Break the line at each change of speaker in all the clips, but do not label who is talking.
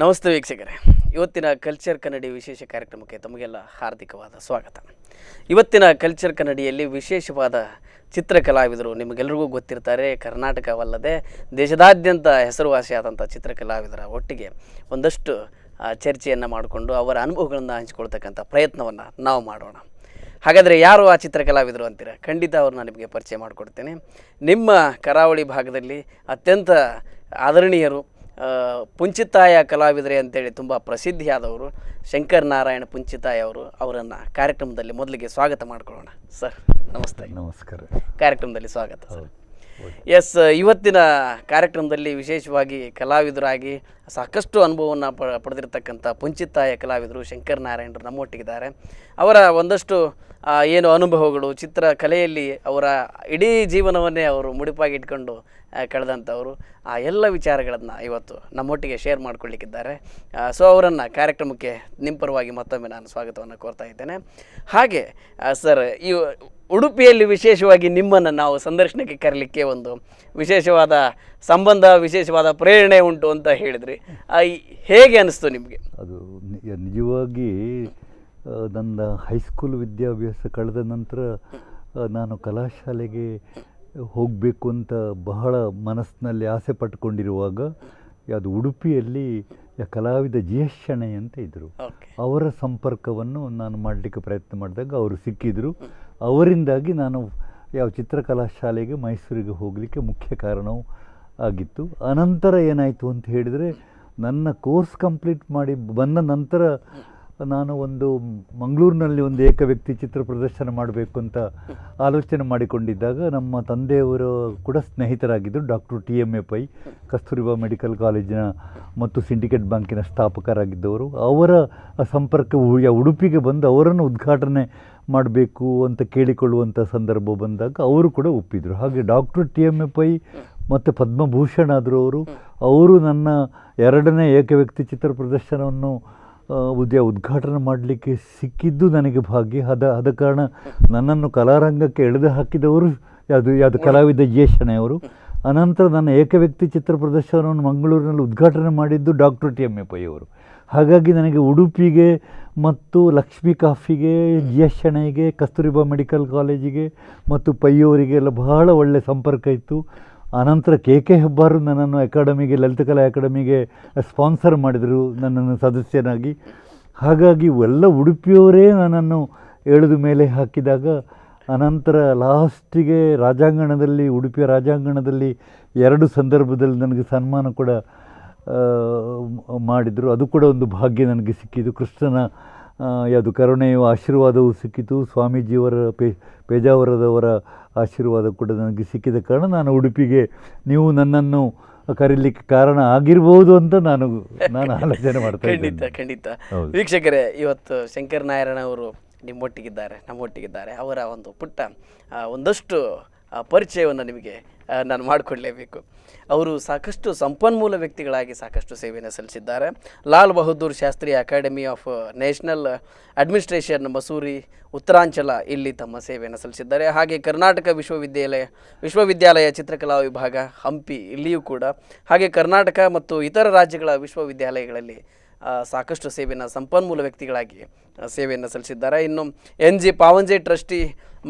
ನಮಸ್ತೆ ವೀಕ್ಷಕರೇ, ಇವತ್ತಿನ ಕಲ್ಚರ್ ಕನ್ನಡಿ ವಿಶೇಷ ಕಾರ್ಯಕ್ರಮಕ್ಕೆ ತಮಗೆಲ್ಲ ಹಾರ್ದಿಕವಾದ ಸ್ವಾಗತ. ಇವತ್ತಿನ ಕಲ್ಚರ್ ಕನ್ನಡಿಯಲ್ಲಿ ವಿಶೇಷವಾದ ಚಿತ್ರಕಲಾವಿದರು ನಿಮಗೆಲ್ಲರಿಗೂ ಗೊತ್ತಿರ್ತಾರೆ. ಕರ್ನಾಟಕವಲ್ಲದೆ ದೇಶದಾದ್ಯಂತ ಹೆಸರುವಾಸಿಯಾದಂಥ ಚಿತ್ರಕಲಾವಿದರ ಒಟ್ಟಿಗೆ ಒಂದಷ್ಟು ಚರ್ಚೆಯನ್ನು ಮಾಡಿಕೊಂಡು ಅವರ ಅನುಭವಗಳನ್ನು ಹಂಚಿಕೊಳ್ತಕ್ಕಂಥ ಪ್ರಯತ್ನವನ್ನು ನಾವು ಮಾಡೋಣ. ಹಾಗಾದರೆ ಯಾರು ಆ ಚಿತ್ರಕಲಾವಿದರು ಅಂತೀರ? ಖಂಡಿತ ಅವ್ರನ್ನ ನಿಮಗೆ ಪರಿಚಯ ಮಾಡಿಕೊಡ್ತೇನೆ. ನಿಮ್ಮ ಕರಾವಳಿ ಭಾಗದಲ್ಲಿ ಅತ್ಯಂತ ಆದರಣೀಯರು, ಪುಂಚಿತಾಯ ಕಲಾವಿದರೆ ಅಂತೇಳಿ ತುಂಬ ಪ್ರಸಿದ್ಧಿಯಾದವರು ಶಂಕರ್ ನಾರಾಯಣ ಪುಂಚಿತಾಯ ಅವರು. ಅವರನ್ನು ಕಾರ್ಯಕ್ರಮದಲ್ಲಿ ಮೊದಲಿಗೆ ಸ್ವಾಗತ ಮಾಡ್ಕೊಳ್ಳೋಣ. ಸರ್ ನಮಸ್ತೆ.
ನಮಸ್ಕಾರ.
ಕಾರ್ಯಕ್ರಮದಲ್ಲಿ ಸ್ವಾಗತ ಸರ್. ಎಸ್, ಇವತ್ತಿನ ಕಾರ್ಯಕ್ರಮದಲ್ಲಿ ವಿಶೇಷವಾಗಿ ಕಲಾವಿದರಾಗಿ ಸಾಕಷ್ಟು ಅನುಭವವನ್ನು ಪಡೆದಿರತಕ್ಕಂಥ ಪುಂಚಿತಾಯ ಕಲಾವಿದರು ಶಂಕರ್ ನಾರಾಯಣರು ನಮ್ಮೊಟ್ಟಿಗಿದ್ದಾರೆ. ಅವರ ಒಂದಷ್ಟು ಏನು ಅನುಭವಗಳು, ಚಿತ್ರಕಲೆಯಲ್ಲಿ ಅವರ ಇಡೀ ಜೀವನವನ್ನೇ ಅವರು ಮುಡಿಪಾಗಿ ಇಟ್ಕೊಂಡು ಕಳೆದಂಥವರು, ಆ ಎಲ್ಲ ವಿಚಾರಗಳನ್ನು ಇವತ್ತು ನಮ್ಮೊಟ್ಟಿಗೆ ಶೇರ್ ಮಾಡ್ಕೊಳ್ಳಿಕ್ಕಿದ್ದಾರೆ. ಸೊ ಅವರನ್ನು ಕಾರ್ಯಕ್ರಮಕ್ಕೆ ನಿಮ್ಮ ಪರವಾಗಿ ಮತ್ತೊಮ್ಮೆ ನಾನು ಸ್ವಾಗತವನ್ನು ಕೋರ್ತಾ ಇದ್ದೇನೆ. ಹಾಗೆ ಸರ್, ಈ ಉಡುಪಿಯಲ್ಲಿ ವಿಶೇಷವಾಗಿ ನಿಮ್ಮನ್ನು ನಾವು ಸಂದರ್ಶನಕ್ಕೆ ಕರೀಲಿಕ್ಕೆ ಒಂದು ವಿಶೇಷವಾದ ಸಂಬಂಧ, ವಿಶೇಷವಾದ ಪ್ರೇರಣೆ ಉಂಟು ಅಂತ ಹೇಳಿದ್ರಿ. ಹೇಗೆ ಅನಿಸ್ತು ನಿಮಗೆ?
ಅದು ನಿಜವಾಗಿ ನನ್ನ ಹೈಸ್ಕೂಲ್ ವಿದ್ಯಾಭ್ಯಾಸ ಕಳೆದ ನಂತರ ನಾನು ಕಲಾಶಾಲೆಗೆ ಹೋಗಬೇಕು ಅಂತ ಬಹಳ ಮನಸ್ಸಿನಲ್ಲಿ ಆಸೆ ಪಟ್ಟುಕೊಂಡಿರುವಾಗ ಅದು ಉಡುಪಿಯಲ್ಲಿ ಕಲಾವಿದ ಜಿ ಎಸ್ ಶೆಣೈ ಅಂತ ಇದ್ದರು. ಅವರ ಸಂಪರ್ಕವನ್ನು ನಾನು ಮಾಡಲಿಕ್ಕೆ ಪ್ರಯತ್ನ ಮಾಡಿದಾಗ ಅವರು ಸಿಕ್ಕಿದರು. ಅವರಿಂದಾಗಿ ನಾನು ಚಿತ್ರಕಲಾ ಶಾಲೆಗೆ ಮೈಸೂರಿಗೆ ಹೋಗಲಿಕ್ಕೆ ಮುಖ್ಯ ಕಾರಣವೂ ಆಗಿತ್ತು. ಅನಂತರ ಏನಾಯಿತು ಅಂತ ಹೇಳಿದರೆ, ನನ್ನ ಕೋರ್ಸ್ ಕಂಪ್ಲೀಟ್ ಮಾಡಿ ಬಂದ ನಂತರ ನಾನು ಮಂಗಳೂರಿನಲ್ಲಿ ಒಂದು ಏಕವ್ಯಕ್ತಿ ಚಿತ್ರ ಪ್ರದರ್ಶನ ಮಾಡಬೇಕು ಅಂತ ಆಲೋಚನೆ ಮಾಡಿಕೊಂಡಿದ್ದಾಗ ನಮ್ಮ ತಂದೆಯವರು ಕೂಡ ಸ್ನೇಹಿತರಾಗಿದ್ದರು. Doctor TMA Pai, Kasturba medical ಕಾಲೇಜಿನ ಮತ್ತು ಸಿಂಡಿಕೇಟ್ ಬ್ಯಾಂಕಿನ ಸ್ಥಾಪಕರಾಗಿದ್ದವರು. ಅವರ ಸಂಪರ್ಕವು ಉಡುಪಿಗೆ ಬಂದು ಅವರನ್ನು ಉದ್ಘಾಟನೆ ಮಾಡಬೇಕು ಅಂತ ಕೇಳಿಕೊಳ್ಳುವಂಥ ಸಂದರ್ಭ ಬಂದಾಗ ಅವರು ಕೂಡ ಒಪ್ಪಿದರು. ಹಾಗೆ ಡಾಕ್ಟರ್ TMA ಪೈ ಮತ್ತು ಪದ್ಮಭೂಷಣ್ ಆದರು ಅವರು ನನ್ನ ಎರಡನೇ ಏಕವ್ಯಕ್ತಿ ಚಿತ್ರ ಪ್ರದರ್ಶನವನ್ನು ಉದ್ಘಾಟನೆ ಮಾಡಲಿಕ್ಕೆ ಸಿಕ್ಕಿದ್ದು ನನಗೆ ಭಾಗ್ಯ. ಆದ ಕಾರಣ ನನ್ನನ್ನು ಕಲಾರಂಗಕ್ಕೆ ಎಳೆದು ಹಾಕಿದವರು ಯಾವುದು ಕಲಾವಿದ ಜಿ ಎಸ್ ಶೆಣೈ ಅವರು. ಅನಂತರ ನನ್ನ ಏಕವ್ಯಕ್ತಿ ಚಿತ್ರ ಪ್ರದರ್ಶನವನ್ನು ಮಂಗಳೂರಿನಲ್ಲಿ ಉದ್ಘಾಟನೆ ಮಾಡಿದ್ದು ಡಾಕ್ಟರ್ TMA ಪೈ ಅವರು. ಹಾಗಾಗಿ ನನಗೆ ಉಡುಪಿಗೆ ಮತ್ತು ಲಕ್ಷ್ಮೀ ಕಾಫಿಗೆ, ಜಿ ಎಸ್ ಶೆಣೈಗೆ, ಕಸ್ತೂರಿಬಾ ಮೆಡಿಕಲ್ ಕಾಲೇಜಿಗೆ ಮತ್ತು ಪೈಯವರಿಗೆಲ್ಲ ಬಹಳ ಒಳ್ಳೆಯ ಸಂಪರ್ಕ ಇತ್ತು. ಆನಂತರ KK ಹೆಬ್ಬಾರ್ ನನ್ನನ್ನು ಅಕಾಡೆಮಿಗೆ, ಲಲಿತಕಲಾ ಅಕಾಡೆಮಿಗೆ ಸ್ಪಾನ್ಸರ್ ಮಾಡಿದರು ನನ್ನನ್ನು ಸದಸ್ಯನಾಗಿ. ಹಾಗಾಗಿ ಎಲ್ಲ ಉಡುಪಿಯವರೇ ನನ್ನನ್ನು ಎಳೆದು ಮೇಲೆ ಹಾಕಿದಾಗ ಅನಂತರ ಲಾಸ್ಟಿಗೆ ರಾಜಾಂಗಣದಲ್ಲಿ, ಉಡುಪಿಯ ರಾಜಾಂಗಣದಲ್ಲಿ 2 ಸಂದರ್ಭದಲ್ಲಿ ನನಗೆ ಸನ್ಮಾನ ಕೂಡ ಮಾಡಿದರು. ಅದು ಕೂಡ ಒಂದು ಭಾಗ್ಯ ನನಗೆ ಸಿಕ್ಕಿತು. ಕೃಷ್ಣನ ಕರುಣೆಯು ಆಶೀರ್ವಾದವೂ ಸಿಕ್ಕಿತು. ಸ್ವಾಮೀಜಿಯವರ ಪೇಜಾವರದವರ ಆಶೀರ್ವಾದ ಕೂಡ ನನಗೆ ಸಿಕ್ಕಿದ ಕಾರಣ ನಾನು ಉಡುಪಿಗೆ ನೀವು ನನ್ನನ್ನು ಕರೀಲಿಕ್ಕೆ ಕಾರಣ ಆಗಿರ್ಬೋದು ಅಂತ ನಾನು ಆಲೋಚನೆ ಮಾಡ್ತಾ ಇದ್ದೀನಿ.
ಖಂಡಿತ. ವೀಕ್ಷಕರೇ, ಇವತ್ತು ಶಂಕರ್ ನಾರಾಯಣ ಅವರು ನಮ್ಮೊಟ್ಟಿಗಿದ್ದಾರೆ. ಅವರ ಒಂದು ಪುಟ್ಟ ಒಂದಷ್ಟು ಪರಿಚಯವನ್ನು ನಿಮಗೆ ನಾನು ಮಾಡಿಕೊಡಲೇಬೇಕು. ಅವರು ಸಾಕಷ್ಟು ಸಂಪನ್ಮೂಲ ವ್ಯಕ್ತಿಗಳಾಗಿ ಸಾಕಷ್ಟು ಸೇವೆಯನ್ನು ಸಲ್ಲಿಸಿದ್ದಾರೆ. Lal Bahadur Shastri academy of national administration, Mussoorie, Uttaranchal ಇಲ್ಲಿ ತಮ್ಮ ಸೇವೆಯನ್ನು ಸಲ್ಲಿಸಿದ್ದಾರೆ. ಹಾಗೆ ಕರ್ನಾಟಕ ವಿಶ್ವವಿದ್ಯಾಲಯ ಚಿತ್ರಕಲಾ ವಿಭಾಗ ಹಂಪಿ ಇಲ್ಲಿಯೂ ಕೂಡ, ಹಾಗೆ ಕರ್ನಾಟಕ ಮತ್ತು ಇತರ ರಾಜ್ಯಗಳ ವಿಶ್ವವಿದ್ಯಾಲಯಗಳಲ್ಲಿ ಸಾಕಷ್ಟು ಸೇವೆಯನ್ನು ಸಂಪನ್ಮೂಲ ವ್ಯಕ್ತಿಗಳಾಗಿ ಸೇವೆಯನ್ನು ಸಲ್ಲಿಸಿದ್ದಾರೆ. ಇನ್ನು NG ಪಾವಂಜೆ ಟ್ರಸ್ಟಿ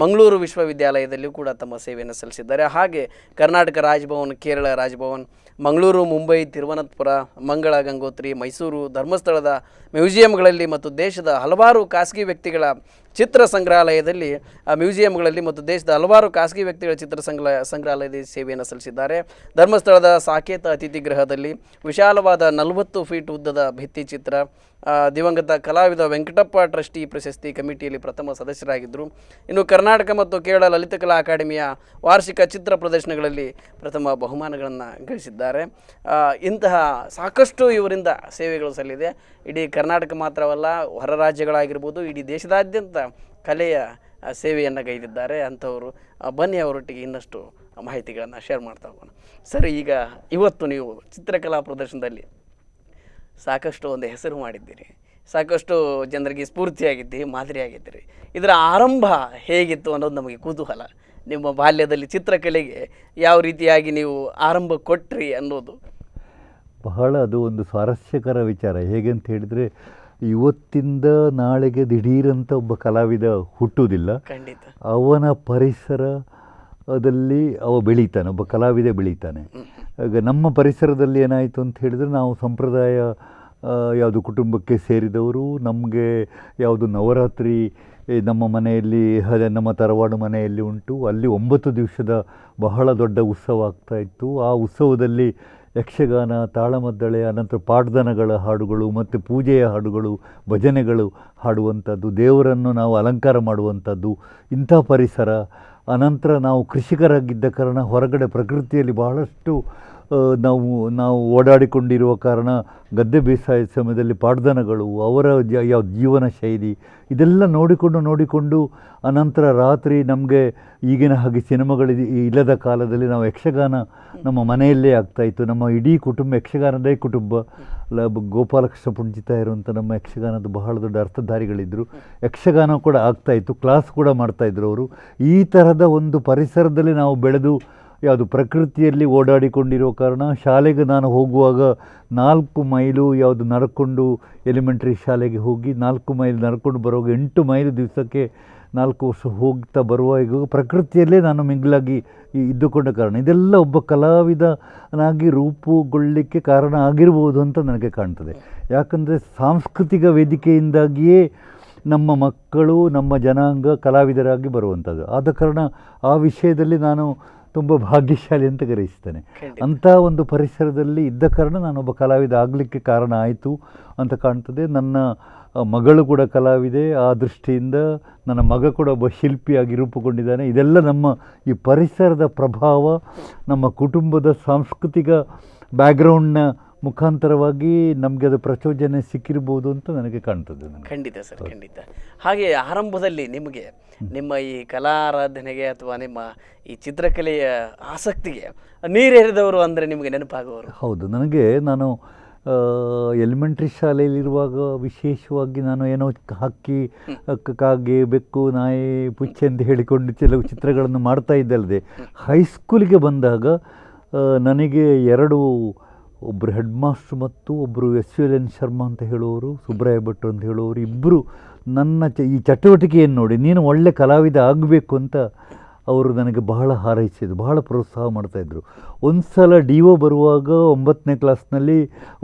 ಮಂಗಳೂರು ವಿಶ್ವವಿದ್ಯಾಲಯದಲ್ಲಿಯೂ ಕೂಡ ತಮ್ಮ ಸೇವೆಯನ್ನು ಸಲ್ಲಿಸಿದ್ದಾರೆ. ಹಾಗೆ ಕರ್ನಾಟಕ ರಾಜಭವನ್, ಕೇರಳ ರಾಜಭವನ್, ಮಂಗಳೂರು, ಮುಂಬೈ, ತಿರುವನಂತಪುರ, ಮಂಗಳ, ಗಂಗೋತ್ರಿ, ಮೈಸೂರು, ಧರ್ಮಸ್ಥಳದ ಮ್ಯೂಸಿಯಂಗಳಲ್ಲಿ ಮತ್ತು ದೇಶದ ಹಲವಾರು ಖಾಸಗಿ ವ್ಯಕ್ತಿಗಳ ಚಿತ್ರ ಸಂಗ್ರಹಾಲಯದಲ್ಲಿ ಮ್ಯೂಸಿಯಂಗಳಲ್ಲಿ ಮತ್ತು ದೇಶದ ಹಲವಾರು ಖಾಸಗಿ ವ್ಯಕ್ತಿಗಳ ಚಿತ್ರ ಸಂಗ್ರಹಾಲಯದಲ್ಲಿ ಸೇವೆಯನ್ನು ಸಲ್ಲಿಸಿದ್ದಾರೆ. ಧರ್ಮಸ್ಥಳದ ಸಾಕೇತ ಅತಿಥಿ ಗೃಹದಲ್ಲಿ ವಿಶಾಲವಾದ 40 ಫೀಟ್ ಉದ್ದದ ಭಿತ್ತಿ ಚಿತ್ರ, ದಿವಂಗತ ಕಲಾವಿದ ವೆಂಕಟಪ್ಪ ಟ್ರಸ್ಟಿ ಪ್ರಶಸ್ತಿ ಕಮಿಟಿಯಲ್ಲಿ ಪ್ರಥಮ ಸದಸ್ಯರಾಗಿದ್ದರು. ಇನ್ನು ಕರ್ನಾಟಕ ಮತ್ತು ಕೇರಳ ಲಲಿತಕಲಾ ಅಕಾಡೆಮಿಯ ವಾರ್ಷಿಕ ಚಿತ್ರ ಪ್ರದರ್ಶನಗಳಲ್ಲಿ ಪ್ರಥಮ ಬಹುಮಾನಗಳನ್ನು ಗಳಿಸಿದ್ದಾರೆ. ಇಂತಹ ಸಾಕಷ್ಟು ಇವರಿಂದ ಸೇವೆಗಳು ಸಲ್ಲಿದೆ. ಇಡೀ ಕರ್ನಾಟಕ ಮಾತ್ರವಲ್ಲ, ಹೊರ ರಾಜ್ಯಗಳಾಗಿರ್ಬೋದು, ಇಡೀ ದೇಶದಾದ್ಯಂತ ಕಲೆಯ ಸೇವೆಯನ್ನು ಗೈದಿದ್ದಾರೆ ಅಂಥವರು. ಬನ್ನಿ ಅವರೊಟ್ಟಿಗೆ ಇನ್ನಷ್ಟು ಮಾಹಿತಿಗಳನ್ನು ಶೇರ್ ಮಾಡ್ತಾ ಹೋಗೋಣ. ಸರಿ, ಈಗ ಇವತ್ತು ನೀವು ಚಿತ್ರಕಲಾ ಪ್ರದರ್ಶನದಲ್ಲಿ ಸಾಕಷ್ಟು ಒಂದು ಹೆಸರು ಮಾಡಿದ್ದೀರಿ, ಸಾಕಷ್ಟು ಜನರಿಗೆ ಸ್ಫೂರ್ತಿಯಾಗಿದ್ದೀರಿ, ಮಾದರಿಯಾಗಿದ್ದೀರಿ. ಇದರ ಆರಂಭ ಹೇಗಿತ್ತು ಅನ್ನೋದು ನಮಗೆ ಕುತೂಹಲ. ನಿಮ್ಮ ಬಾಲ್ಯದಲ್ಲಿ ಚಿತ್ರಕಲೆಗೆ ಯಾವ ರೀತಿಯಾಗಿ ನೀವು ಆರಂಭ ಕೊಟ್ರಿ ಅನ್ನೋದು.
ಬಹಳ ಅದು ಒಂದು ಸ್ವಾರಸ್ಯಕರ ವಿಚಾರ. ಹೇಗೆ ಅಂತ ಹೇಳಿದರೆ, ಇವತ್ತಿಂದ ನಾಳೆಗೆ ದಿಢೀರಂತ ಒಬ್ಬ ಕಲಾವಿದ ಹುಟ್ಟುವುದಿಲ್ಲ.
ಖಂಡಿತ.
ಅವನ ಪರಿಸರದಲ್ಲಿ ಅವ ಬೆಳೀತಾನೆ, ಒಬ್ಬ ಕಲಾವಿದ ಬೆಳೀತಾನೆ. ಈಗ ನಮ್ಮ ಪರಿಸರದಲ್ಲಿ ಏನಾಯಿತು ಅಂತ ಹೇಳಿದರೆ, ನಾವು ಸಂಪ್ರದಾಯ ಯಾವುದು ಕುಟುಂಬಕ್ಕೆ ಸೇರಿದವರು, ನಮಗೆ ಯಾವುದು ನವರಾತ್ರಿ ನಮ್ಮ ಮನೆಯಲ್ಲಿ ನಮ್ಮ ತರವಾಡು ಮನೆಯಲ್ಲಿ ಉಂಟು. ಅಲ್ಲಿ 9 ದಿವಸದ ಬಹಳ ದೊಡ್ಡ ಉತ್ಸವ ಆಗ್ತಾಯಿತ್ತು. ಆ ಉತ್ಸವದಲ್ಲಿ ಯಕ್ಷಗಾನ, ತಾಳಮದ್ದಳೆ, ಅನಂತರ ಪಾಡ್ದನಗಳ ಹಾಡುಗಳು ಮತ್ತು ಪೂಜೆಯ ಹಾಡುಗಳು, ಭಜನೆಗಳು ಹಾಡುವಂಥದ್ದು, ದೇವರನ್ನು ನಾವು ಅಲಂಕಾರ ಮಾಡುವಂಥದ್ದು, ಇಂಥ ಪರಿಸರ. ಅನಂತರ ನಾವು ಕೃಷಿಕರಾಗಿದ್ದ ಕಾರಣ ಹೊರಗಡೆ ಪ್ರಕೃತಿಯಲ್ಲಿ ಬಹಳಷ್ಟು ನಾವು ಓಡಾಡಿಕೊಂಡಿರುವ ಕಾರಣ ಗದ್ದೆ ಬೇಸಾಯದ ಸಮಯದಲ್ಲಿ ಪಾಡ್ದನಗಳು, ಅವರ ಯಾವ ಜೀವನ ಶೈಲಿ ಇದೆಲ್ಲ ನೋಡಿಕೊಂಡು ಅನಂತರ ರಾತ್ರಿ ನಮಗೆ ಈಗಿನ ಹಾಗೆ ಸಿನಿಮಾಗಳು ಇಲ್ಲದ ಕಾಲದಲ್ಲಿ ನಾವು ಯಕ್ಷಗಾನ ನಮ್ಮ ಮನೆಯಲ್ಲೇ ಆಗ್ತಾಯಿತ್ತು. ನಮ್ಮ ಇಡೀ ಕುಟುಂಬ ಯಕ್ಷಗಾನದೇ ಕುಟುಂಬ. ಗೋಪಾಲಕೃಷ್ಣ ಪುಂಜಿತ ಇರುವಂಥ ನಮ್ಮ ಯಕ್ಷಗಾನದ ಬಹಳ ದೊಡ್ಡ ಅರ್ಥಧಾರಿಗಳಿದ್ದರು. ಯಕ್ಷಗಾನ ಕೂಡ ಆಗ್ತಾಯಿತ್ತು, ಕ್ಲಾಸ್ ಕೂಡ ಮಾಡ್ತಾಯಿದ್ರು ಅವರು. ಈ ಥರದ ಒಂದು ಪರಿಸರದಲ್ಲಿ ನಾವು ಬೆಳೆದು ಯಾವುದು ಪ್ರಕೃತಿಯಲ್ಲಿ ಓಡಾಡಿಕೊಂಡಿರೋ ಕಾರಣ ಶಾಲೆಗೆ ನಾನು ಹೋಗುವಾಗ 4 ಮೈಲು ಯಾವುದು ನಡ್ಕೊಂಡು ಎಲಿಮೆಂಟ್ರಿ ಶಾಲೆಗೆ ಹೋಗಿ 4 ಮೈಲು ನಡ್ಕೊಂಡು ಬರುವಾಗ 8 ಮೈಲು ದಿವಸಕ್ಕೆ 4 ವರ್ಷ ಹೋಗ್ತಾ ಬರುವಾಗ ಪ್ರಕೃತಿಯಲ್ಲೇ ನಾನು ಮಿಂಗ್ಲಾಗಿ ಇದ್ದುಕೊಂಡ ಕಾರಣ ಇದೆಲ್ಲ ಒಬ್ಬ ಕಲಾವಿದನಾಗಿ ರೂಪುಗೊಳ್ಳಲಿಕ್ಕೆ ಕಾರಣ ಆಗಿರ್ಬೋದು ಅಂತ ನನಗೆ ಕಾಣ್ತದೆ. ಯಾಕಂದರೆ ಸಾಂಸ್ಕೃತಿಕ ವೇದಿಕೆಯಿಂದಾಗಿಯೇ ನಮ್ಮ ಮಕ್ಕಳು, ನಮ್ಮ ಜನಾಂಗ ಕಲಾವಿದರಾಗಿ ಬರುವಂಥದ್ದು. ಆದ ಕಾರಣ ಆ ವಿಷಯದಲ್ಲಿ ನಾನು ತುಂಬ ಭಾಗ್ಯಶಾಲಿ ಅಂತ ಗ್ರಹಿಸ್ತೇನೆ. ಅಂಥ ಒಂದು ಪರಿಸರದಲ್ಲಿ ಇದ್ದ ಕಾರಣ ನಾನೊಬ್ಬ ಕಲಾವಿದ ಆಗಲಿಕ್ಕೆ ಕಾರಣ ಆಯಿತು ಅಂತ ಕಾಣ್ತದೆ. ನನ್ನ ಮಗಳು ಕೂಡ ಕಲಾವಿದೆ. ಆ ದೃಷ್ಟಿಯಿಂದ ನನ್ನ ಮಗ ಕೂಡ ಒಬ್ಬ ಶಿಲ್ಪಿಯಾಗಿ ರೂಪುಗೊಂಡಿದ್ದಾನೆ. ಇದೆಲ್ಲ ನಮ್ಮ ಈ ಪರಿಸರದ ಪ್ರಭಾವ, ನಮ್ಮ ಕುಟುಂಬದ ಸಾಂಸ್ಕೃತಿಕ ಬ್ಯಾಕ್ಗ್ರೌಂಡ್ನ ಮುಖಾಂತರವಾಗಿ ನಮಗೆ ಅದು ಪ್ರಚೋದನೆ ಸಿಕ್ಕಿರ್ಬೋದು ಅಂತ ನನಗೆ ಕಾಣ್ತದೆ.
ಖಂಡಿತ ಸರ್, ಖಂಡಿತ. ಹಾಗೆ ಆರಂಭದಲ್ಲಿ ನಿಮಗೆ ನಿಮ್ಮ ಈ ಕಲಾರಾಧನೆಗೆ ಅಥವಾ ನಿಮ್ಮ ಈ ಚಿತ್ರಕಲೆಯ ಆಸಕ್ತಿಗೆ ನೀರೇರಿದವರು ಅಂದರೆ ನಿಮಗೆ ನೆನಪಾಗುವವರು?
ಹೌದು, ನಾನು ಎಲಿಮೆಂಟ್ರಿ ಶಾಲೆಯಲ್ಲಿರುವಾಗ ವಿಶೇಷವಾಗಿ ನಾನು ಏನೋ ಹಕ್ಕಿ, ಕಾಗೆ, ಬೆಕ್ಕು, ನಾಯಿ, ಪುಚ್ಚೆ ಅಂತ ಹೇಳಿಕೊಂಡು ಕೆಲವು ಚಿತ್ರಗಳನ್ನು ಮಾಡ್ತಾ ಇದ್ದಲ್ಲದೆ, ಹೈಸ್ಕೂಲಿಗೆ ಬಂದಾಗ ನನಗೆ ಒಬ್ಬರು ಹೆಡ್ ಮಾಸ್ಟ್ರು ಮತ್ತು ಒಬ್ಬರು SVLN ಶರ್ಮಾ ಅಂತ ಹೇಳುವವರು, ಸುಬ್ರಾಯ ಭಟ್ರು ಅಂತ ಹೇಳುವವರು, ಇಬ್ಬರು ನನ್ನ ಈ ಚಟುವಟಿಕೆಯನ್ನು ನೋಡಿ ನೀನು ಒಳ್ಳೆ ಕಲಾವಿದ ಆಗಬೇಕು ಅಂತ ಅವರು ನನಗೆ ಬಹಳ ಹಾರೈಸಿದ್ರು, ಬಹಳ ಪ್ರೋತ್ಸಾಹ ಮಾಡ್ತಾಯಿದ್ರು. ಒಂದು ಸಲ DO ಬರುವಾಗ 9ನೇ ಕ್ಲಾಸ್ನಲ್ಲಿ